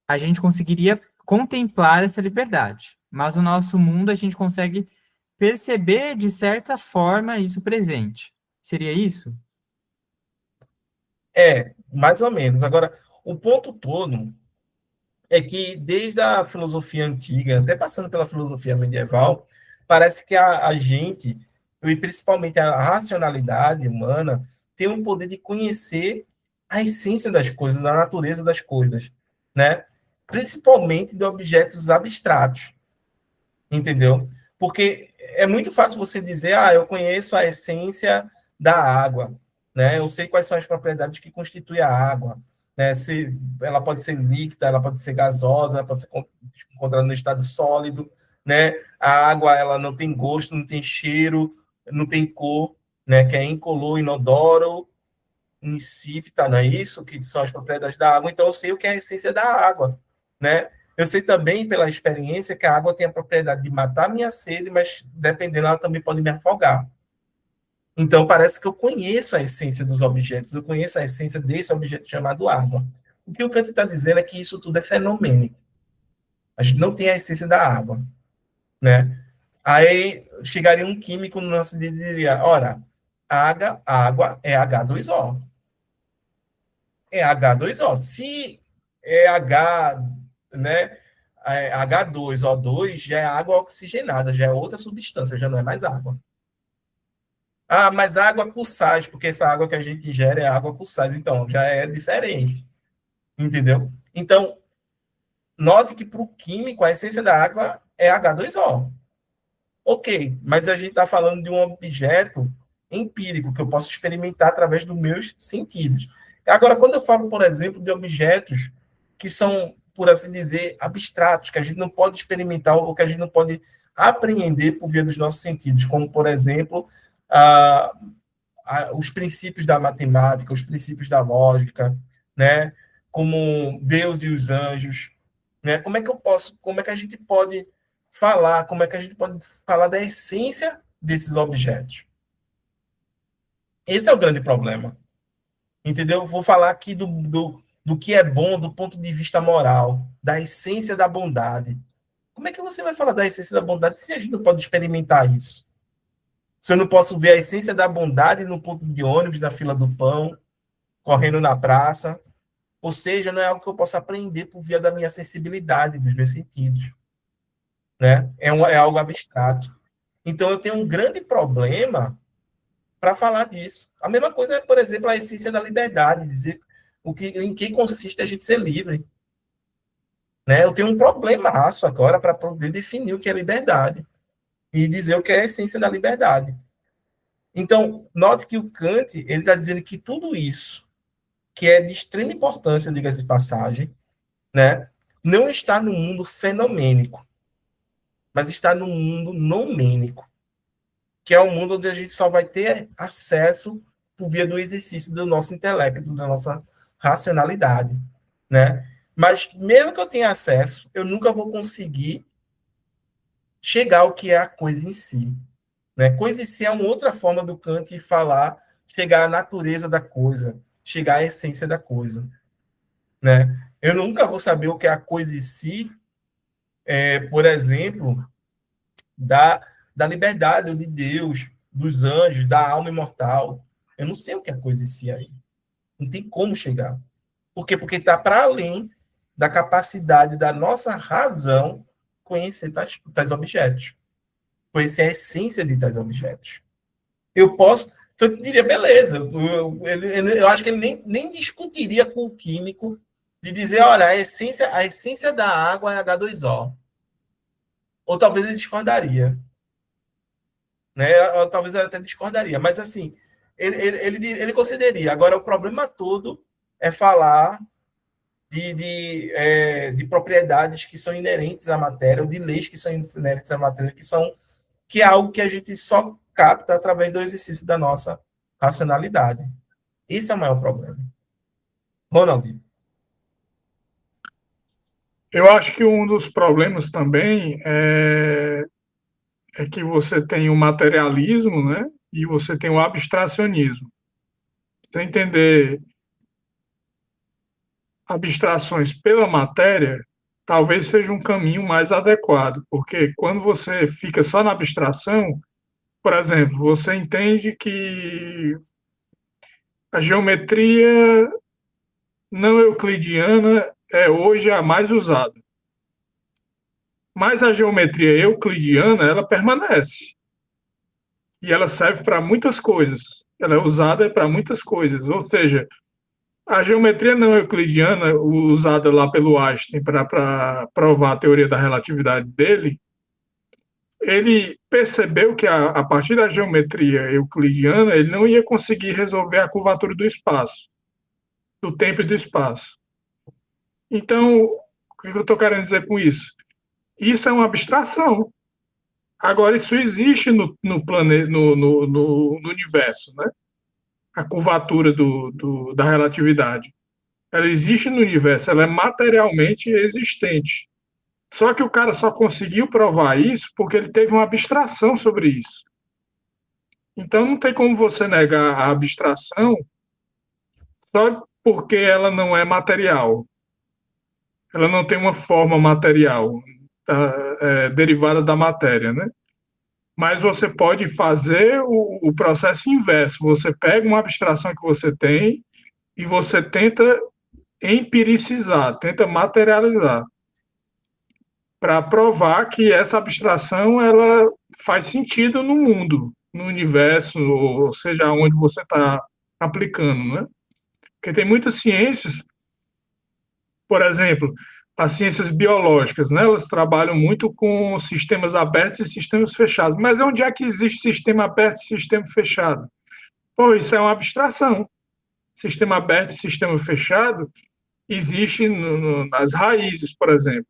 a gente conseguiria contemplar essa liberdade, mas no nosso mundo a gente consegue perceber, de certa forma, isso presente. Seria isso? Mais ou menos. Agora, o ponto todo é que desde a filosofia antiga, até passando pela filosofia medieval, parece que a gente, e principalmente a racionalidade humana, tem um poder de conhecer a essência das coisas, a natureza das coisas, né? Principalmente de objetos abstratos, entendeu? Porque é muito fácil você dizer, eu conheço a essência da água, né? Eu sei quais são as propriedades que constituem a água, né? Se ela pode ser líquida, ela pode ser gasosa, ela pode ser encontrada no estado sólido, né? A água, ela não tem gosto, não tem cheiro, não tem cor, né? Que é incolor, inodoro, insípida, não é isso? Que são as propriedades da água, então eu sei o que é a essência da água, né? Eu sei também, pela experiência, que a água tem a propriedade de matar minha sede, mas, dependendo, ela também pode me afogar. Então, parece que eu conheço a essência dos objetos, eu conheço a essência desse objeto chamado água. O que o Kant está dizendo é que isso tudo é fenomênico. A gente não tem a essência da água, né? Aí chegaria um químico no nosso dia e diria, ora, água é H2O. É H2O. Se é H, né, H2O2, já é água oxigenada, já é outra substância, já não é mais água. Ah, mas água com sais, porque essa água que a gente ingere é água com sais, então já é diferente, entendeu? Então, note que para o químico a essência da água é H2O. Ok, mas a gente está falando de um objeto empírico que eu posso experimentar através dos meus sentidos. Agora, quando eu falo, por exemplo, de objetos que são, por assim dizer, abstratos, que a gente não pode experimentar ou que a gente não pode apreender por via dos nossos sentidos, como, por exemplo, os princípios da matemática, os princípios da lógica, né? Como Deus e os anjos, né? Como é que a gente pode falar, como é que a gente pode falar da essência desses objetos? Esse é o grande problema, entendeu? Vou falar aqui do que é bom do ponto de vista moral, da essência da bondade. Como é que você vai falar da essência da bondade se a gente não pode experimentar isso? Se eu não posso ver a essência da bondade no ponto de ônibus, na fila do pão, correndo na praça, ou seja, não é algo que eu possa aprender por via da minha sensibilidade, dos meus sentidos, né? É algo abstrato. Então, eu tenho um grande problema para falar disso. A mesma coisa é, por exemplo, a essência da liberdade, dizer em que consiste a gente ser livre. Né? Eu tenho um problemaço agora para poder definir o que é liberdade e dizer o que é a essência da liberdade. Então, note que o Kant ele está dizendo que tudo isso, que é de extrema importância, diga-se de passagem, né, não está no mundo fenomênico, mas está no mundo nomênico, que é o mundo onde a gente só vai ter acesso por via do exercício do nosso intelecto, da nossa racionalidade, né? Mas mesmo que eu tenha acesso, eu nunca vou conseguir chegar ao que é a coisa em si, né? Coisa em si é uma outra forma do Kant falar, chegar à natureza da coisa, chegar à essência da coisa, né? Eu nunca vou saber o que é a coisa em si, por exemplo, da, da liberdade de Deus, dos anjos, da alma imortal. Eu não sei o que é a coisa em si aí. Não tem como chegar. Por quê? Porque está para além da capacidade da nossa razão conhecer tais objetos, conhecer a essência de tais objetos. Eu posso, então eu diria, beleza, eu acho que ele nem discutiria com o químico de dizer, olha, a essência da água é H2O. Ou talvez ele discordaria. Né? Ou talvez ele até discordaria. Mas, assim, ele concederia. Agora, o problema todo é falar de propriedades que são inerentes à matéria, ou de leis que são inerentes à matéria, que é algo que a gente só capta através do exercício da nossa racionalidade. Esse é o maior problema. Ronald. Eu acho que um dos problemas também é que você tem o materialismo, né? E você tem o abstracionismo. Você entender abstrações pela matéria talvez seja um caminho mais adequado, porque quando você fica só na abstração, por exemplo, você entende que a geometria não euclidiana é hoje a mais usada. Mas a geometria euclidiana, ela permanece. E ela serve para muitas coisas. Ela é usada para muitas coisas. Ou seja, a geometria não euclidiana, usada lá pelo Einstein para provar a teoria da relatividade dele, ele percebeu que a partir da geometria euclidiana ele não ia conseguir resolver a curvatura do espaço, do tempo e do espaço. Então, o que eu estou querendo dizer com isso? Isso é uma abstração. Agora, isso existe no universo, né? a curvatura da relatividade. Ela existe no universo, ela é materialmente existente. Só que o cara só conseguiu provar isso porque ele teve uma abstração sobre isso. Então não tem como você negar a abstração só porque ela não é material. Ela não tem uma forma material, derivada da matéria, né? Mas você pode fazer o processo inverso. Você pega uma abstração que você tem e você tenta empiricizar, tenta materializar, para provar que essa abstração ela faz sentido no mundo, no universo, ou seja, onde você está aplicando, né? Porque tem muitas ciências, por exemplo, as ciências biológicas, né? Elas trabalham muito com sistemas abertos e sistemas fechados. Mas onde é que existe sistema aberto e sistema fechado? Pô, isso é uma abstração. Sistema aberto e sistema fechado existe nas raízes, por exemplo.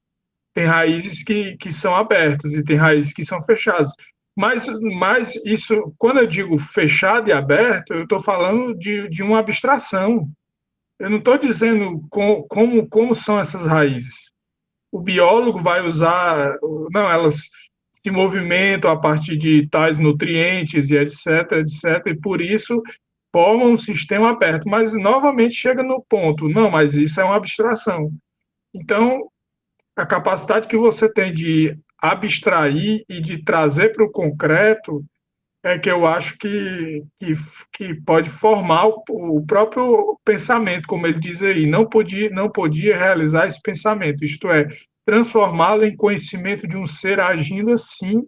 Tem raízes que são abertas e tem raízes que são fechadas. Mas isso, quando eu digo fechado e aberto, eu estou falando de uma abstração. Eu não estou dizendo como são essas raízes. O biólogo vai usar, não, elas se movimentam a partir de tais nutrientes e etc, etc, e por isso formam um sistema aberto. Mas, novamente, chega no ponto, não, mas isso é uma abstração. Então, a capacidade que você tem de abstrair e de trazer para o concreto é que eu acho que pode formar o próprio pensamento, como ele diz aí, não podia realizar esse pensamento, isto é, transformá-lo em conhecimento de um ser agindo assim,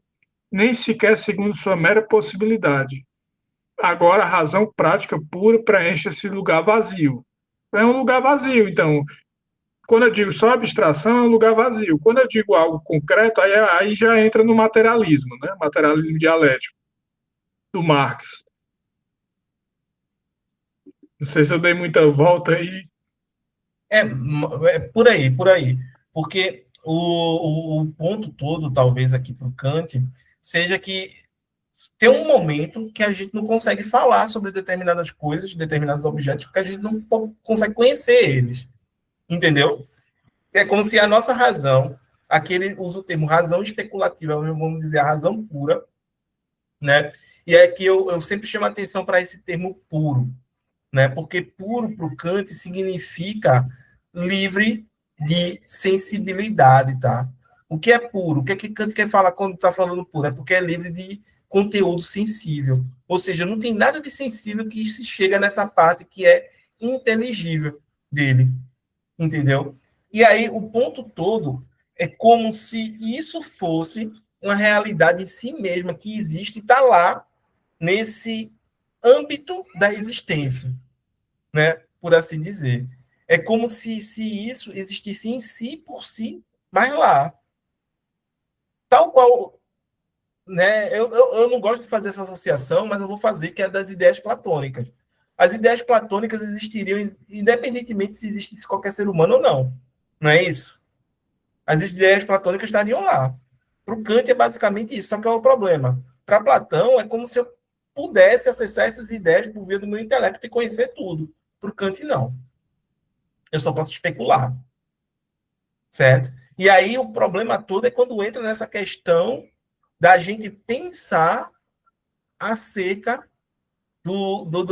nem sequer segundo sua mera possibilidade. Agora, a razão prática pura preenche esse lugar vazio. É um lugar vazio, então, quando eu digo só abstração, é um lugar vazio. Quando eu digo algo concreto, aí já entra no materialismo, né? Materialismo dialético do Marx. Não sei se eu dei muita volta aí. É por aí, por aí. Porque o ponto todo, talvez, aqui para o Kant, seja que tem um momento que a gente não consegue falar sobre determinadas coisas, determinados objetos, porque a gente não consegue conhecer eles. Entendeu? É como se a nossa razão, aqui ele usa o termo razão especulativa, vamos dizer a razão pura, né? E é que eu sempre chamo a atenção para esse termo puro, né? Porque puro para o Kant significa livre de sensibilidade, tá? O que é puro? O que é que Kant quer falar quando está falando puro? É porque é livre de conteúdo sensível. Ou seja, não tem nada de sensível que se chega nessa parte que é inteligível dele, entendeu? E aí o ponto todo é como se isso fosse uma realidade em si mesma que existe e está lá nesse âmbito da existência, né? Por assim dizer. É como se isso existisse em si, por si, mas lá. Tal qual, né? Eu não gosto de fazer essa associação, mas eu vou fazer, que é das ideias platônicas. As ideias platônicas existiriam independentemente se existisse qualquer ser humano ou não. Não é isso? As ideias platônicas estariam lá. Para o Kant é basicamente isso, só que é o problema. Para Platão é como se eu pudesse acessar essas ideias por via do meu intelecto e conhecer tudo. Para o Kant, não. Eu só posso especular. Certo? E aí o problema todo é quando entra nessa questão da gente pensar acerca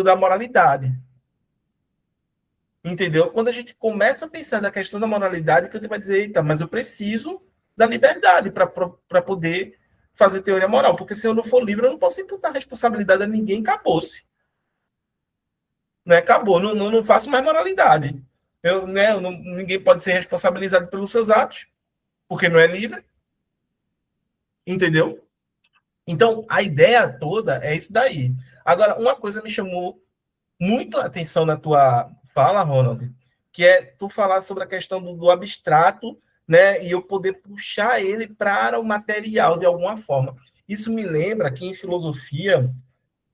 da moralidade. Entendeu? Quando a gente começa a pensar na questão da moralidade, que eu vai dizer, eita, mas eu preciso da liberdade para poder fazer teoria moral, porque se eu não for livre, eu não posso imputar responsabilidade a ninguém, acabou-se. Né? Acabou, não faço mais moralidade. Ninguém pode ser responsabilizado pelos seus atos, porque não é livre. Entendeu? Então, a ideia toda é isso daí. Agora, uma coisa me chamou muito a atenção na tua fala, Ronald, que é tu falar sobre a questão do abstrato, né, e eu poder puxar ele para o material de alguma forma. Isso me lembra que em filosofia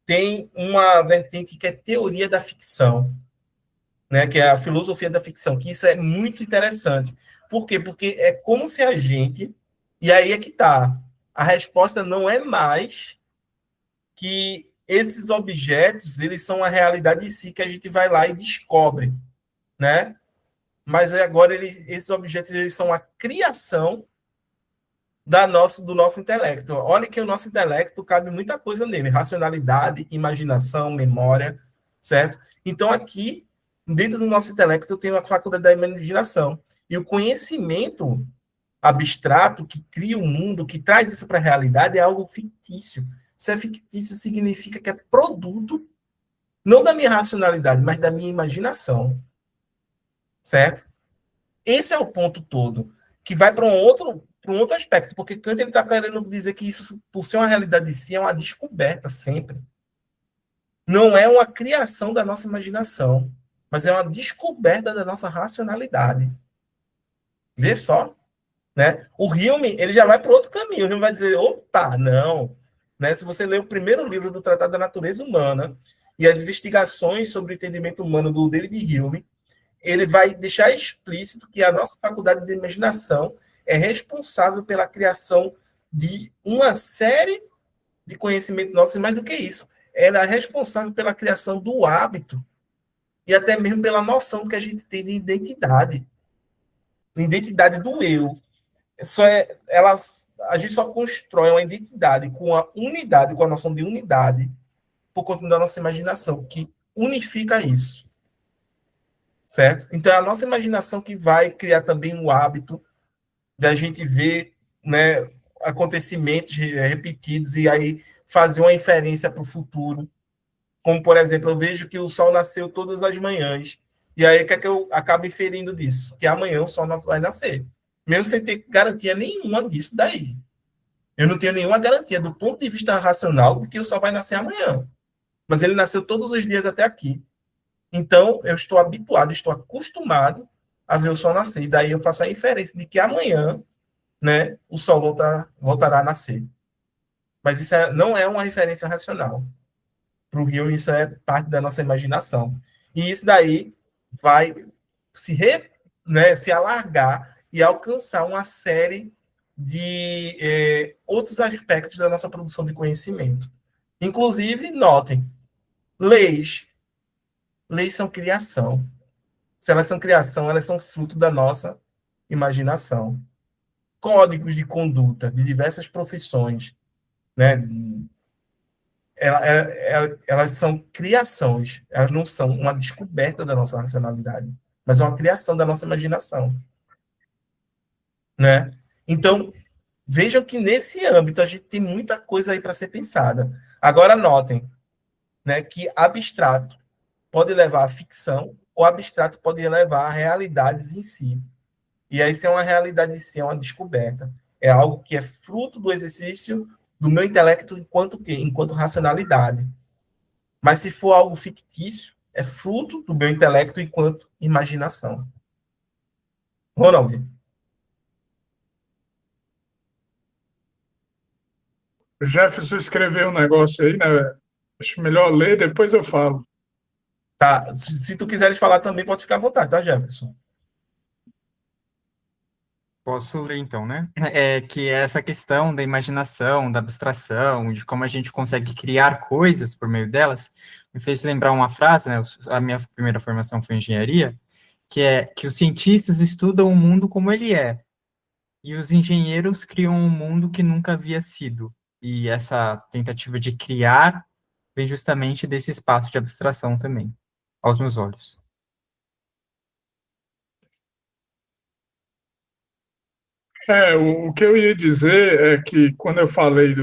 tem uma vertente que é teoria da ficção, né, que é a filosofia da ficção, que isso é muito interessante. Por quê? Porque é como se a gente, e aí é que tá, a resposta não é mais que esses objetos, eles são a realidade em si que a gente vai lá e descobre, né? Mas agora esses objetos eles são a criação do nosso intelecto. Olha que o nosso intelecto cabe muita coisa nele, racionalidade, imaginação, memória, certo? Então aqui, dentro do nosso intelecto, eu tenho a faculdade da imaginação. E o conhecimento abstrato que cria o mundo, que traz isso para a realidade, é algo fictício. Se é fictício, significa que é produto, não da minha racionalidade, mas da minha imaginação, certo? Esse é o ponto todo, que vai para um outro aspecto, porque Kant está querendo dizer que isso, por ser uma realidade de si, é uma descoberta sempre. Não é uma criação da nossa imaginação, mas é uma descoberta da nossa racionalidade. Vê só, né? O Hume, ele já vai para outro caminho. O Hume vai dizer, opa, não. Né? Se você ler o primeiro livro do Tratado da Natureza Humana e as investigações sobre o entendimento humano do David Hume, ele vai deixar explícito que a nossa faculdade de imaginação é responsável pela criação de uma série de conhecimentos nossos, e mais do que isso, ela é responsável pela criação do hábito e até mesmo pela noção que a gente tem de identidade do eu. A gente só constrói uma identidade com a unidade, com a noção de unidade, por conta da nossa imaginação, que unifica isso. Certo? Então, é a nossa imaginação que vai criar também o hábito da gente ver, né, acontecimentos repetidos e aí fazer uma inferência para o futuro. Como, por exemplo, eu vejo que o sol nasceu todas as manhãs. E aí, o que é que eu acabo inferindo disso? Que amanhã o sol não vai nascer. Mesmo sem ter garantia nenhuma disso daí. Eu não tenho nenhuma garantia, do ponto de vista racional, de que o sol vai nascer amanhã. Mas ele nasceu todos os dias até aqui. Então, eu estou habituado, estou acostumado a ver o sol nascer. E daí eu faço a inferência de que amanhã, né, o sol voltará a nascer. Mas isso não é uma referência racional. Para o Hume, isso é parte da nossa imaginação. E isso daí vai se alargar e alcançar uma série de outros aspectos da nossa produção de conhecimento. Inclusive, notem, leis são criação. Se elas são criação, elas são fruto da nossa imaginação. Códigos de conduta de diversas profissões, né? Elas são criações, elas não são uma descoberta da nossa racionalidade, mas é uma criação da nossa imaginação, né? Então, vejam que nesse âmbito a gente tem muita coisa aí para ser pensada. Agora notem, né, que abstrato pode levar à ficção, ou abstrato pode levar a realidades em si. E aí, se é uma realidade em si, é uma descoberta. É algo que é fruto do exercício do meu intelecto enquanto quê? Enquanto racionalidade. Mas se for algo fictício, é fruto do meu intelecto enquanto imaginação. Ronald. O Jefferson escreveu um negócio aí, né? Acho melhor ler, depois eu falo. Tá, se tu quiseres falar também, pode ficar à vontade, tá, Jefferson? Posso ler então, né? É que essa questão da imaginação, da abstração, de como a gente consegue criar coisas por meio delas, me fez lembrar uma frase, né? A minha primeira formação foi em engenharia, que é que os cientistas estudam o mundo como ele é, e os engenheiros criam um mundo que nunca havia sido. E essa tentativa de criar vem justamente desse espaço de abstração também, aos meus olhos. O que eu ia dizer é que quando eu falei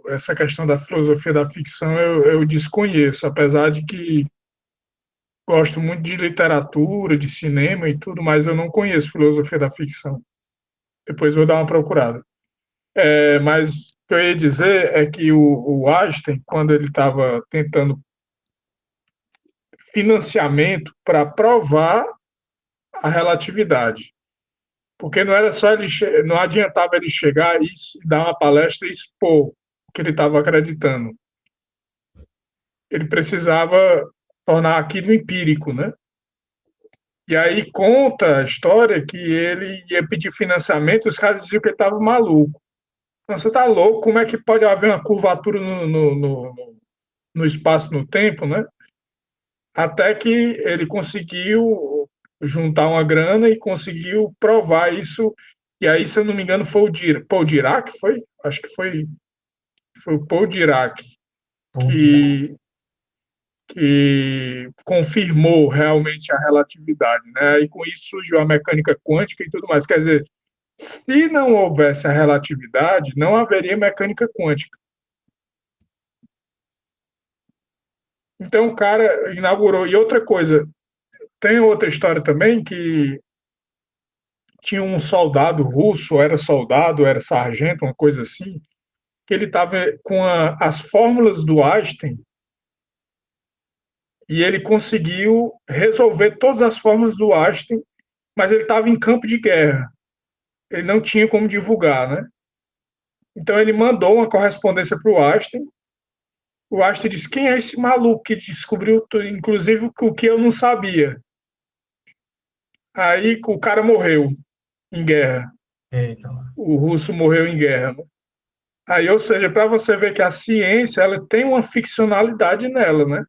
essa questão da filosofia da ficção, eu desconheço, apesar de que gosto muito de literatura, de cinema e tudo, mas eu não conheço filosofia da ficção. Depois vou dar uma procurada. Mas o que eu ia dizer é que o Einstein, quando ele estava tentando financiamento para provar a relatividade, porque não era só não adiantava ele chegar e dar uma palestra e expor o que ele estava acreditando. Ele precisava tornar aquilo empírico, né? E aí conta a história que ele ia pedir financiamento, os caras diziam que ele estava maluco. Não, você está louco? Como é que pode haver uma curvatura no espaço e no tempo, né? Até que ele conseguiu juntar uma grana e conseguiu provar isso. E aí, se eu não me engano, foi o Paul Dirac, foi? Acho que foi o Paul Dirac Vou tirar. que, que confirmou realmente a relatividade, né? E com isso surgiu a mecânica quântica e tudo mais. Quer dizer, se não houvesse a relatividade, não haveria mecânica quântica. Então o cara inaugurou. E outra coisa, tem outra história também que tinha um soldado russo, era soldado, era sargento, uma coisa assim, que ele estava com as fórmulas do Einstein e ele conseguiu resolver todas as fórmulas do Einstein, mas ele estava em campo de guerra. Ele não tinha como divulgar, né? Então ele mandou uma correspondência para o Einstein. O Einstein disse: quem é esse maluco que descobriu tudo, inclusive o que eu não sabia? Aí o cara morreu em guerra. Eita lá. O russo morreu em guerra. Né? Aí, ou seja, para você ver que a ciência ela tem uma ficcionalidade nela, né?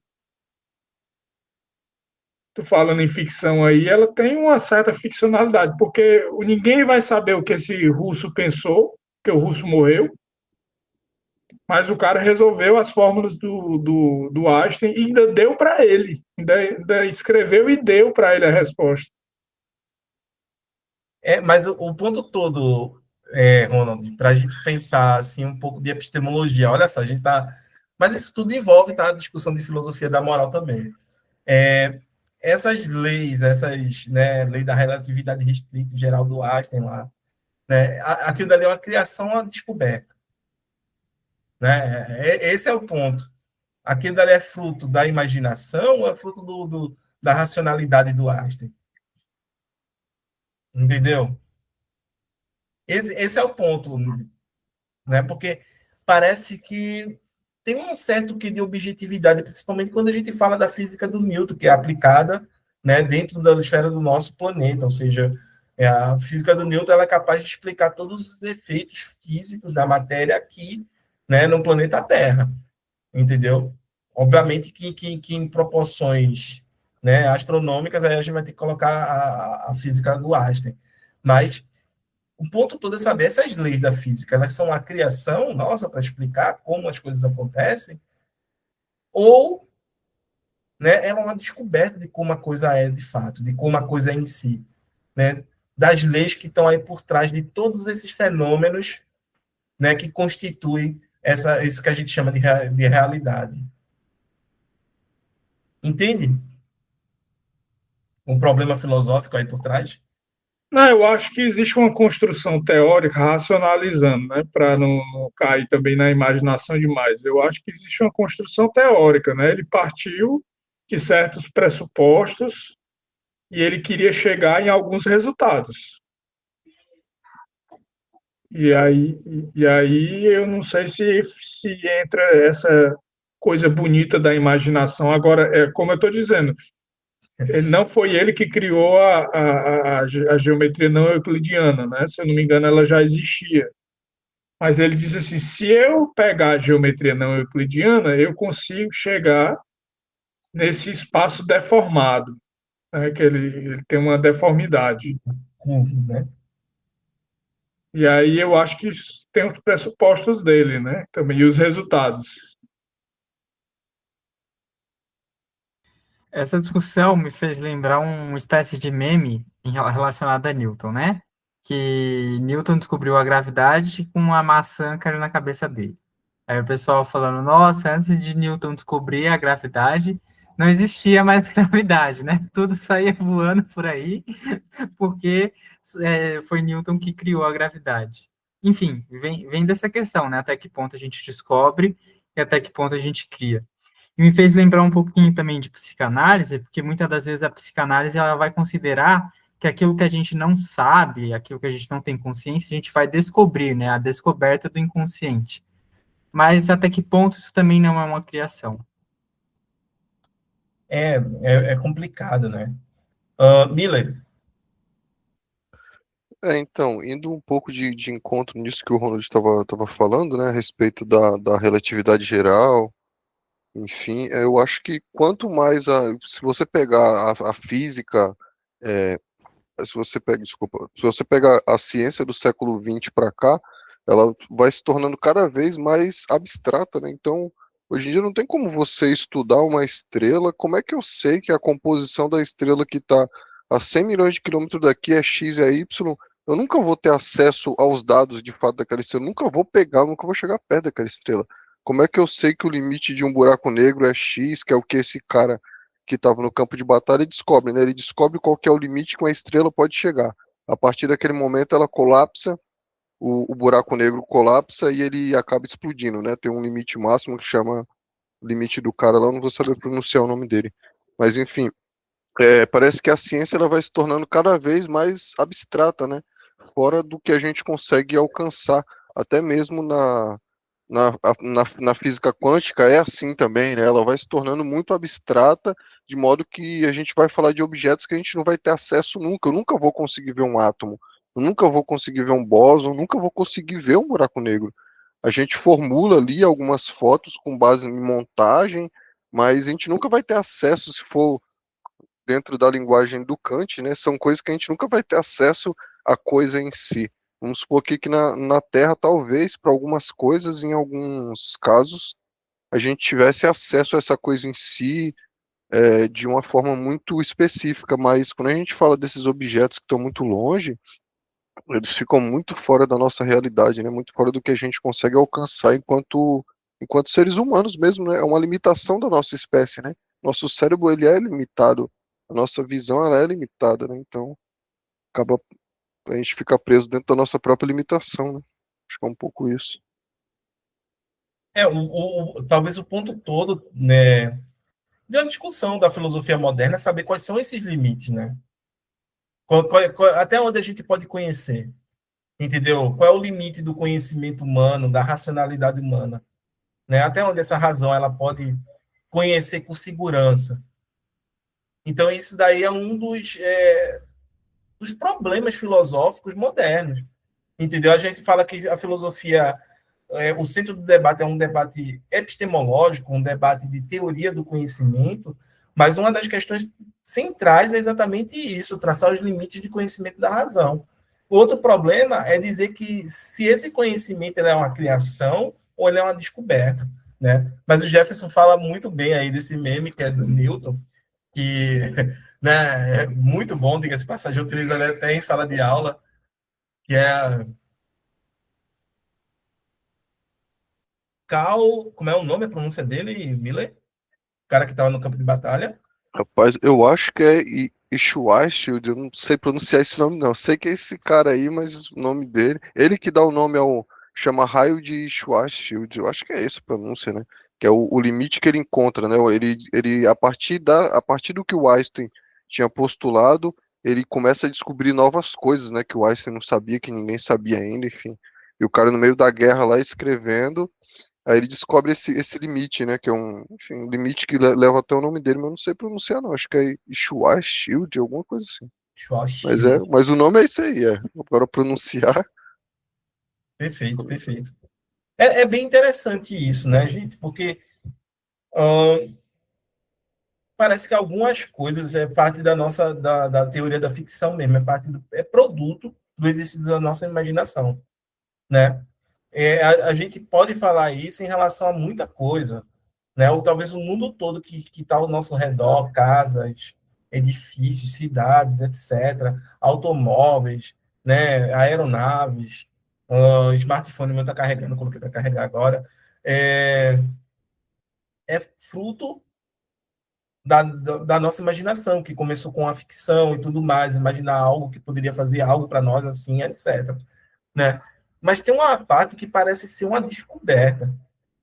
Tu falando em ficção aí, ela tem uma certa ficcionalidade, porque ninguém vai saber o que esse russo pensou, que o russo morreu, mas o cara resolveu as fórmulas do Einstein e ainda deu para ele, ainda escreveu e deu para ele a resposta. Mas o ponto todo, Ronald, para a gente pensar assim um pouco de epistemologia, olha só, a gente tá. Mas isso tudo envolve, tá? A discussão de filosofia da moral também. É, essas leis, né, lei da relatividade restrita geral do Einstein lá, né, aquilo dali é uma criação, uma descoberta, né? Esse é o ponto. Aquilo dali é fruto da imaginação ou é fruto da racionalidade do Einstein? Entendeu? Esse é o ponto, né? Porque parece que tem um certo que de objetividade, principalmente quando a gente fala da física do Newton, que é aplicada, né, dentro da esfera do nosso planeta, ou seja, a física do Newton ela é capaz de explicar todos os efeitos físicos da matéria aqui, né, no planeta Terra, entendeu? Obviamente que em proporções, né, astronômicas, aí a gente vai ter que colocar a física do Einstein, mas o ponto todo é saber essas leis da física, elas são a criação nossa para explicar como as coisas acontecem, ou, né, é uma descoberta de como a coisa é de fato, de como a coisa é em si, né, das leis que estão aí por trás de todos esses fenômenos, né, que constituem isso que a gente chama de realidade. Entende? Um problema filosófico aí por trás? Não, eu acho que existe uma construção teórica racionalizando, né, para não cair também na imaginação demais. Eu acho que existe uma construção teórica, né? Ele partiu de certos pressupostos e ele queria chegar em alguns resultados. E aí eu não sei se entra essa coisa bonita da imaginação. Agora, como eu estou dizendo, não foi ele que criou a geometria não euclidiana, né? Se eu não me engano, ela já existia. Mas ele diz assim: se eu pegar a geometria não euclidiana, eu consigo chegar nesse espaço deformado, né? Que ele tem uma deformidade. Né? E aí eu acho que tem os pressupostos dele, né? Também, e os resultados. Essa discussão me fez lembrar uma espécie de meme relacionado a Newton, né? Que Newton descobriu a gravidade com uma maçã caindo na cabeça dele. Aí o pessoal falando, nossa, antes de Newton descobrir a gravidade, não existia mais gravidade, né? Tudo saía voando por aí, porque foi Newton que criou a gravidade. Enfim, vem dessa questão, né? Até que ponto a gente descobre e até que ponto a gente cria. E me fez lembrar um pouquinho também de psicanálise, porque muitas das vezes a psicanálise ela vai considerar que aquilo que a gente não sabe, aquilo que a gente não tem consciência, a gente vai descobrir, né? A descoberta do inconsciente. Mas até que ponto isso também não é uma criação? É complicado, né? Miller, Então, indo um pouco de encontro nisso que o Ronald estava falando, né, a respeito da relatividade geral, Enfim, eu acho que quanto mais se você pegar a física, é, se você pega, desculpa, se você pegar a ciência do século XX para cá, ela vai se tornando cada vez mais abstrata, né? Então, hoje em dia não tem como você estudar uma estrela. Como é que eu sei que a composição da estrela que está a 100 milhões de quilômetros daqui é X e é Y? Eu nunca vou ter acesso aos dados de fato daquela estrela, eu nunca vou pegar, nunca vou chegar perto daquela estrela. Como é que eu sei que o limite de um buraco negro é X, que é o que esse cara que estava no campo de batalha descobre, né? Ele descobre qual que é o limite que uma estrela pode chegar. A partir daquele momento ela colapsa, o buraco negro colapsa e ele acaba explodindo, né? Tem um limite máximo que chama limite do cara lá, eu não vou saber pronunciar o nome dele. Mas enfim, parece que a ciência ela vai se tornando cada vez mais abstrata, né? Fora do que a gente consegue alcançar, até mesmo na física quântica é assim também, né? Ela vai se tornando muito abstrata, de modo que a gente vai falar de objetos que a gente não vai ter acesso nunca. Eu nunca vou conseguir ver um átomo, eu nunca vou conseguir ver um bóson, eu nunca vou conseguir ver um buraco negro. A gente formula ali algumas fotos com base em montagem, mas a gente nunca vai ter acesso, se for dentro da linguagem do Kant, né? São coisas que a gente nunca vai ter acesso à coisa em si. Vamos supor aqui que na Terra, talvez, para algumas coisas, em alguns casos, a gente tivesse acesso a essa coisa em si de uma forma muito específica, mas quando a gente fala desses objetos que estão muito longe, eles ficam muito fora da nossa realidade, né? Muito fora do que a gente consegue alcançar enquanto seres humanos mesmo, né? É uma limitação da nossa espécie, né? Nosso cérebro, ele é limitado, a nossa visão, ela é limitada, né? Então, acaba a gente fica preso dentro da nossa própria limitação, né? Acho que é um pouco isso. Talvez o ponto todo, né, da discussão da filosofia moderna é saber quais são esses limites, né? Até onde a gente pode conhecer, entendeu? Qual é o limite do conhecimento humano, da racionalidade humana, né? Até onde essa razão ela pode conhecer com segurança. Então, isso daí é um dos problemas filosóficos modernos, entendeu? A gente fala que a filosofia, o centro do debate é um debate epistemológico, um debate de teoria do conhecimento, mas uma das questões centrais é exatamente isso, traçar os limites de conhecimento da razão. Outro problema é dizer que se esse conhecimento ele é uma criação ou ele é uma descoberta, né? Mas o Jefferson fala muito bem aí desse meme que é do Newton, que né, é muito bom, diga-se de passagem, eu utilizo ele até em sala de aula, que é Cal, como é o nome, a pronúncia dele, Miller? O cara que estava no campo de batalha. Rapaz, eu acho que é Schwarzschild, eu não sei pronunciar esse nome não. Sei que é esse cara aí, mas o nome dele, ele que dá o nome chama raio de Schwarzschild. Eu acho que é essa a pronúncia, né? Que é o limite que ele encontra, né? Ele a partir do que o Einstein tinha postulado, ele começa a descobrir novas coisas, né? Que o Einstein não sabia, que ninguém sabia ainda, enfim. E o cara no meio da guerra lá escrevendo. Aí ele descobre esse limite, né? Que é enfim, um limite que leva até o nome dele, mas eu não sei pronunciar, não. Acho que é Schwarzschild, alguma coisa assim. Schwarzschild. Mas o nome é isso aí, é. Agora pronunciar. Perfeito, perfeito. É bem interessante isso, né, gente? Porque parece que algumas coisas é parte da nossa da teoria da ficção mesmo, é produto do exercício da nossa imaginação, né? A gente pode falar isso em relação a muita coisa, né? Ou talvez o mundo todo que está ao nosso redor, casas, edifícios, cidades, etc., automóveis, né? Aeronaves, smartphone meu está carregando, coloquei para carregar agora, é fruto da nossa imaginação, que começou com a ficção e tudo mais, imaginar algo que poderia fazer algo para nós assim, etc., né? Mas tem uma parte que parece ser uma descoberta,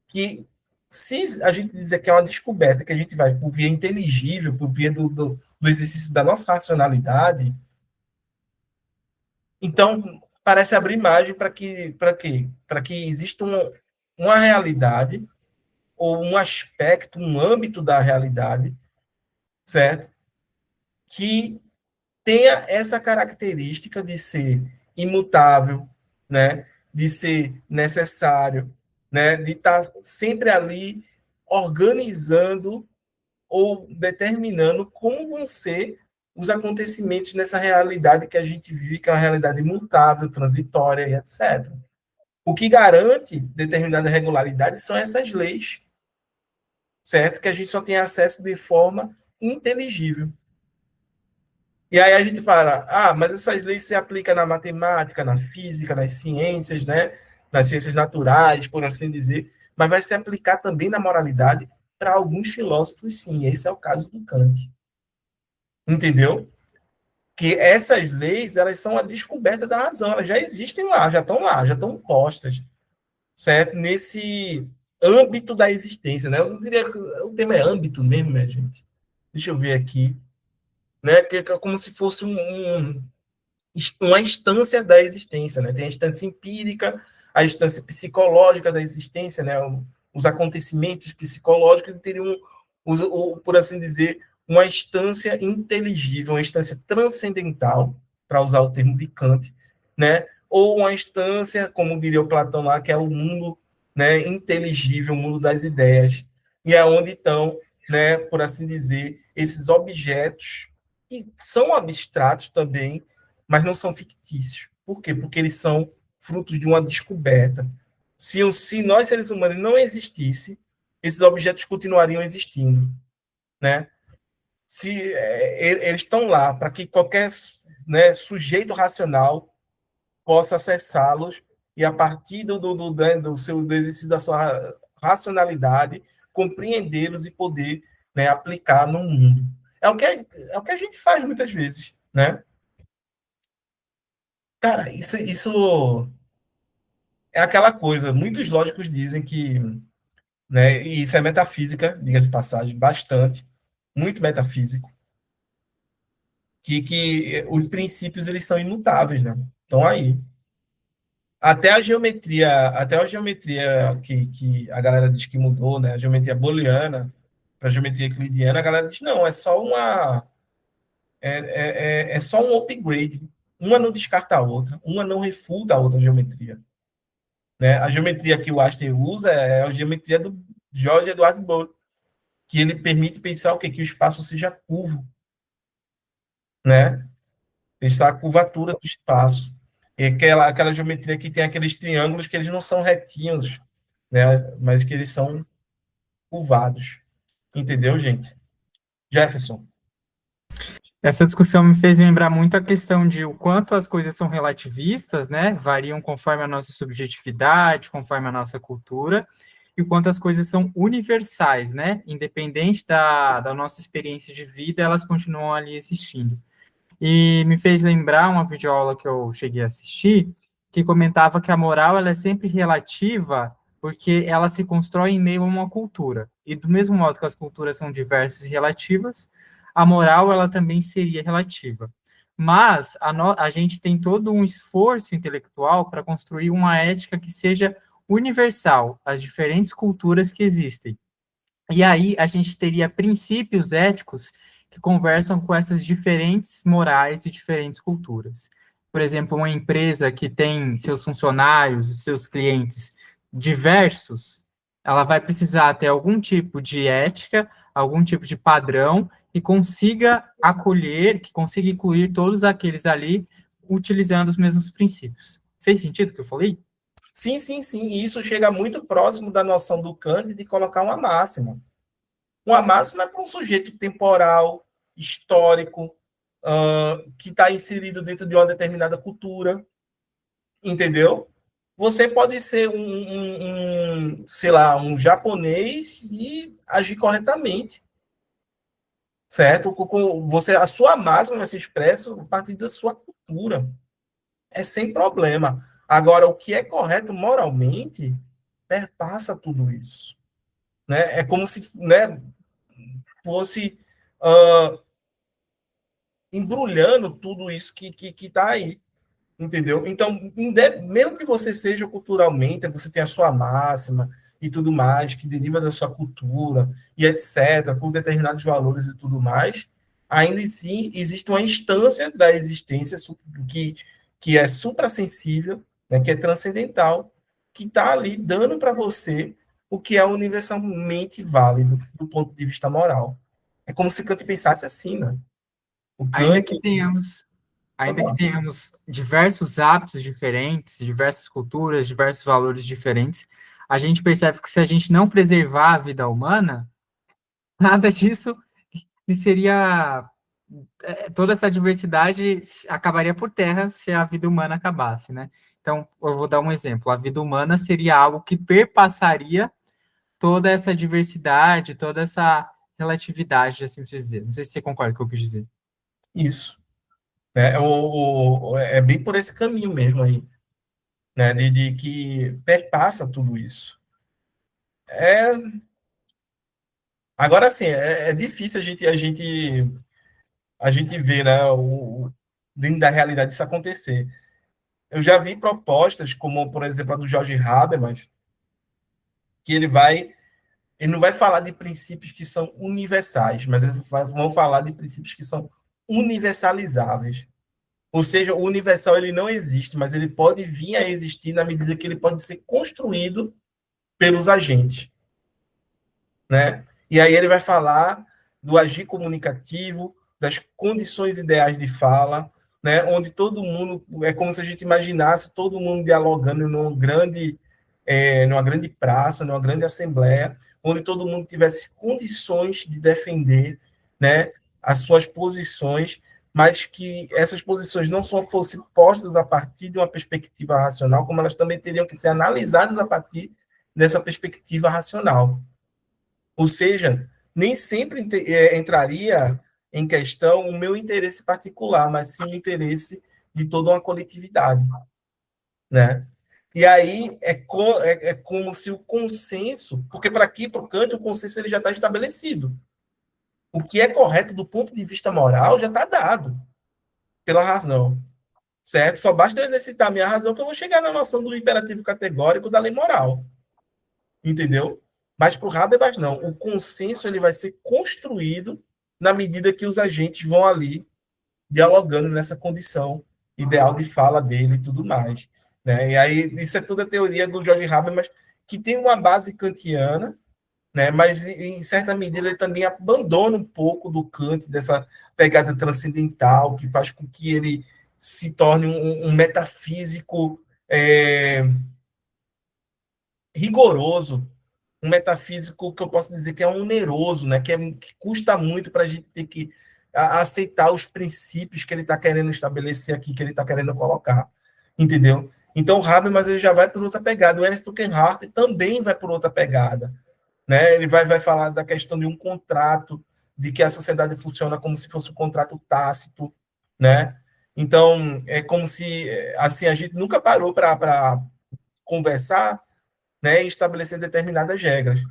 que se a gente dizer que é uma descoberta, que a gente vai por via inteligível, por via do exercício da nossa racionalidade, então parece abrir margem para que exista uma realidade ou um aspecto, um âmbito da realidade, certo? Que tenha essa característica de ser imutável, né? De ser necessário, né? De estar sempre ali organizando ou determinando como vão ser os acontecimentos nessa realidade que a gente vive, que é uma realidade imutável, transitória e etc. O que garante determinada regularidade são essas leis, certo? Que a gente só tem acesso de forma inteligível. E aí a gente fala, mas essas leis se aplicam na matemática, na física, nas ciências, né? Nas ciências naturais, por assim dizer, mas vai se aplicar também na moralidade para alguns filósofos, sim. Esse é o caso do Kant. Entendeu? Que essas leis, elas são a descoberta da razão, elas já existem lá, já estão postas, certo? Nesse âmbito da existência, né? Eu não diria que o tema é âmbito mesmo, minha gente. Deixa eu ver aqui, né? Que é como se fosse uma instância da existência, né? Tem a instância empírica, a instância psicológica da existência, né? Os acontecimentos psicológicos teriam, por assim dizer, uma instância inteligível, uma instância transcendental, para usar o termo de Kant, né? Ou uma instância, como diria o Platão lá, que é o mundo, né, inteligível, o mundo das ideias, e é onde estão, né, por assim dizer, esses objetos que são abstratos também, mas não são fictícios. Por quê? Porque eles são frutos de uma descoberta. Se nós, seres humanos, não existissem, esses objetos continuariam existindo, né? Eles estão lá para que qualquer, né, sujeito racional possa acessá-los e, a partir do exercício da sua racionalidade, compreendê-los e poder, né, aplicar no mundo. É o que a gente faz muitas vezes, né? Cara, isso é aquela coisa. Muitos lógicos dizem que, né, e isso é metafísica, diga-se de passagem, bastante, muito metafísico, que os princípios eles são imutáveis, né? Estão aí. Até a geometria que a galera diz que mudou, né? A geometria booleana para a geometria euclidiana, a galera diz, não, é só um upgrade. Uma não descarta a outra, uma não refuta a outra geometria. Né? A geometria que o Einstein usa é a geometria do George Edward Boole, que ele permite pensar o quê? Que o espaço seja curvo, né? Está a curvatura do espaço. E aquela geometria que tem aqueles triângulos que eles não são retinhos, né? Mas que eles são curvados. Entendeu, gente? Jefferson. Essa discussão me fez lembrar muito a questão de o quanto as coisas são relativistas, né? Variam conforme a nossa subjetividade, conforme a nossa cultura, e o quanto as coisas são universais, né? Independente da nossa experiência de vida, elas continuam ali existindo. E me fez lembrar uma videoaula que eu cheguei a assistir, que comentava que a moral ela é sempre relativa, porque ela se constrói em meio a uma cultura. E do mesmo modo que as culturas são diversas e relativas, a moral ela também seria relativa. Mas a gente tem todo um esforço intelectual para construir uma ética que seja universal às diferentes culturas que existem. E aí a gente teria princípios éticos que conversam com essas diferentes morais e diferentes culturas. Por exemplo, uma empresa que tem seus funcionários e seus clientes diversos, ela vai precisar ter algum tipo de ética, algum tipo de padrão que consiga acolher, que consiga incluir todos aqueles ali utilizando os mesmos princípios. Fez sentido o que eu falei? Sim, sim, sim. E isso chega muito próximo da noção do Kant de colocar uma máxima. Uma máxima é para um sujeito temporal, histórico, que está inserido dentro de uma determinada cultura, entendeu? Você pode ser sei lá, um japonês e agir corretamente, certo? A sua máxima vai ser expressa a partir da sua cultura. É sem problema. Agora, o que é correto moralmente perpassa tudo isso. Né? É como se, né, fosse embrulhando tudo isso que está aí. Entendeu? Então, mesmo que você seja culturalmente, você tem a sua máxima e tudo mais, que deriva da sua cultura e etc., com determinados valores e tudo mais, ainda assim existe uma instância da existência que é suprassensível, né, que é transcendental, que está ali dando para você o que é universalmente válido do ponto de vista moral. É como se Kant pensasse assim, né? O Ainda Kant... que tenhamos, ainda que tenhamos diversos hábitos diferentes, diversas culturas, diversos valores diferentes, a gente percebe que se a gente não preservar a vida humana, nada disso seria toda essa diversidade acabaria por terra se a vida humana acabasse, né? Então, eu vou dar um exemplo. A vida humana seria algo que perpassaria toda essa diversidade, toda essa relatividade, assim dizer. Não sei se você concorda com o que eu quis dizer. Isso. É bem por esse caminho mesmo aí, né? De que perpassa tudo isso. Agora, sim, é difícil a gente ver, né, dentro da realidade isso acontecer. Eu já vi propostas, como, por exemplo, a do Jorge Habermas, que ele não vai falar de princípios que são universais, mas vão falar de princípios que são universalizáveis. Ou seja, o universal ele não existe, mas ele pode vir a existir na medida que ele pode ser construído pelos agentes, né? E aí ele vai falar do agir comunicativo, das condições ideais de fala, né? Onde todo mundo é como se a gente imaginasse todo mundo dialogando numa grande praça, numa grande assembleia, onde todo mundo tivesse condições de defender, né, as suas posições, mas que essas posições não só fossem postas a partir de uma perspectiva racional, como elas também teriam que ser analisadas a partir dessa perspectiva racional. Ou seja, nem sempre entraria em questão o meu interesse particular, mas sim o interesse de toda uma coletividade, né? E aí é como se o consenso, porque para aqui, para o Kant, o consenso ele já está estabelecido. O que é correto do ponto de vista moral já está dado pela razão, certo? Só basta eu exercitar a minha razão que eu vou chegar na noção do imperativo categórico da lei moral, entendeu? Mas para o Habermas, não. O consenso ele vai ser construído na medida que os agentes vão ali dialogando nessa condição ideal de fala dele e tudo mais, né? E aí, isso é toda a teoria do Jorge Habermas, que tem uma base kantiana, né? Mas, em certa medida, ele também abandona um pouco do Kant, dessa pegada transcendental, que faz com que ele se torne um metafísico rigoroso, um metafísico que eu posso dizer que é oneroso, né? Que custa muito para a gente ter que aceitar os princípios que ele está querendo estabelecer aqui, que ele está querendo colocar, entendeu? Então o Habermas ele já vai por outra pegada, o Ernst Tugendhat também vai por outra pegada, né? Ele vai falar da questão de um contrato, de que a sociedade funciona como se fosse um contrato tácito, né? Então é como se assim a gente nunca parou para conversar, né, e estabelecer determinadas regras.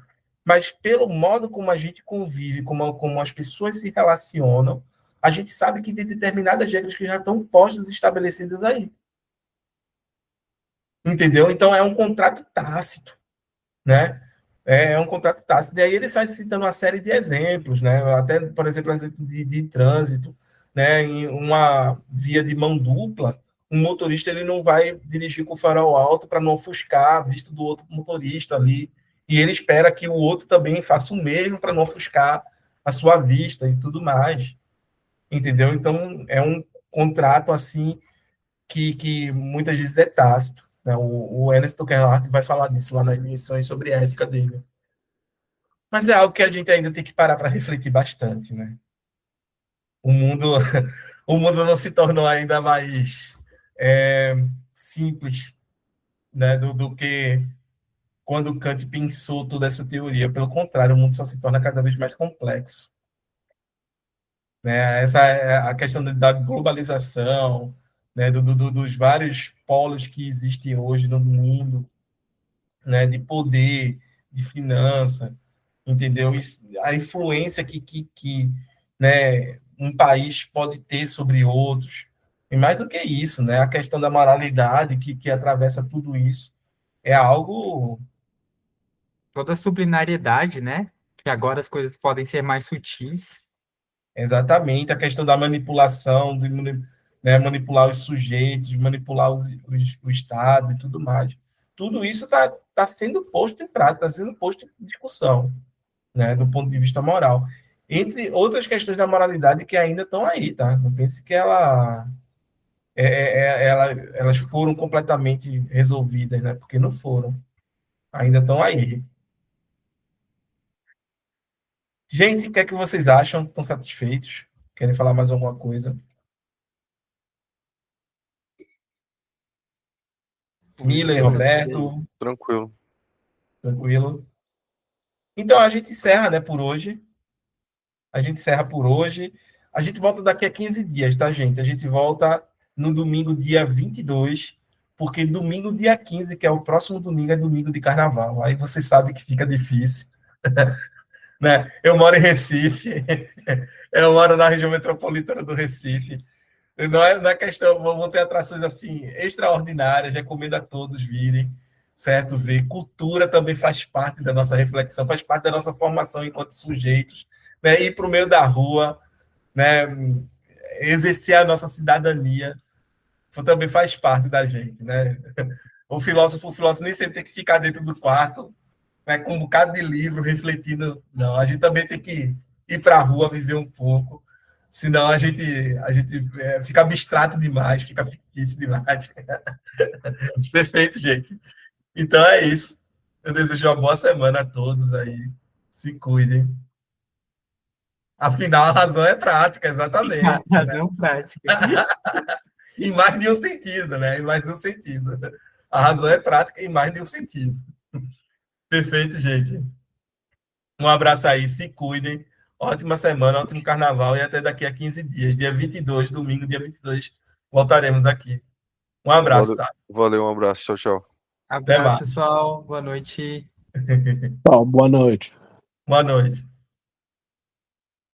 Mas pelo modo como a gente convive, como as pessoas se relacionam, a gente sabe que tem determinadas regras que já estão postas e estabelecidas aí. Entendeu? Então é um contrato tácito, né? É um contrato tácito. E aí ele sai citando uma série de exemplos, né? Até, por exemplo, de trânsito, né? Em uma via de mão dupla, um motorista ele não vai dirigir com o farol alto para não ofuscar a vista do outro motorista ali. E ele espera que o outro também faça o mesmo para não ofuscar a sua vista e tudo mais. Entendeu? Então, é um contrato assim que muitas vezes é tácito, né? O Ernest Tugendhat vai falar disso lá nas lições sobre ética dele. Mas é algo que a gente ainda tem que parar para refletir bastante, né? O mundo, o mundo não se tornou ainda mais simples, né, do que quando Kant pensou toda essa teoria. Pelo contrário, o mundo só se torna cada vez mais complexo, né? Essa é a questão da globalização, né, dos vários polos que existem hoje no mundo, né, de poder, de finança, entendeu? A influência que né, um país pode ter sobre outros. E mais do que isso, né, a questão da moralidade que atravessa tudo isso é algo Toda a sublinariedade, né? Que agora as coisas podem ser mais sutis. exatamente a questão da manipulação, de né, manipular os sujeitos, manipular o Estado e tudo mais. tudo isso tá sendo posto em prática, está sendo posto em discussão, né, do ponto de vista moral. Entre outras questões da moralidade que ainda estão aí, tá? Não pense que elas foram completamente resolvidas, né? Porque não foram. Ainda estão aí. Gente, o que é que vocês acham? Estão satisfeitos? Querem falar mais alguma coisa? Miller, Roberto, Tranquilo. tranquilo? Então, a gente encerra, né, por hoje. A gente encerra por hoje. A gente volta daqui a 15 dias, tá, gente? A gente volta no domingo, dia 22, porque domingo, dia 15, que é o próximo domingo, é domingo de carnaval. Aí você sabe que fica difícil, né? Eu moro em Recife, eu moro na região metropolitana do Recife. Não é questão, vão ter atrações assim extraordinárias, recomendo a todos virem, certo? Ver. Cultura também faz parte da nossa reflexão, faz parte da nossa formação enquanto sujeitos, né? Ir para o meio da rua, né? Exercer a nossa cidadania, também faz parte da gente, né? O filósofo nem sempre tem que ficar dentro do quarto, né, com um bocado de livro, refletindo. Não, a gente também tem que ir para a rua, viver um pouco, senão a gente fica abstrato demais, fica fictício demais. Perfeito, gente. Então é isso. Eu desejo uma boa semana a todos aí. Se cuidem. Afinal, a razão é prática, exatamente. Razão prática. Em mais de um sentido, né? Em mais de um sentido. A razão é prática em mais de um sentido. Perfeito, gente. Um abraço aí, se cuidem. Ótima semana, ótimo carnaval e até daqui a 15 dias. Dia 22, domingo, dia 22, voltaremos aqui. Um abraço, tá? Valeu, um abraço. Tchau, tchau. Até Abraço, mais. pessoal. Boa noite. Tchau, boa noite. Boa noite.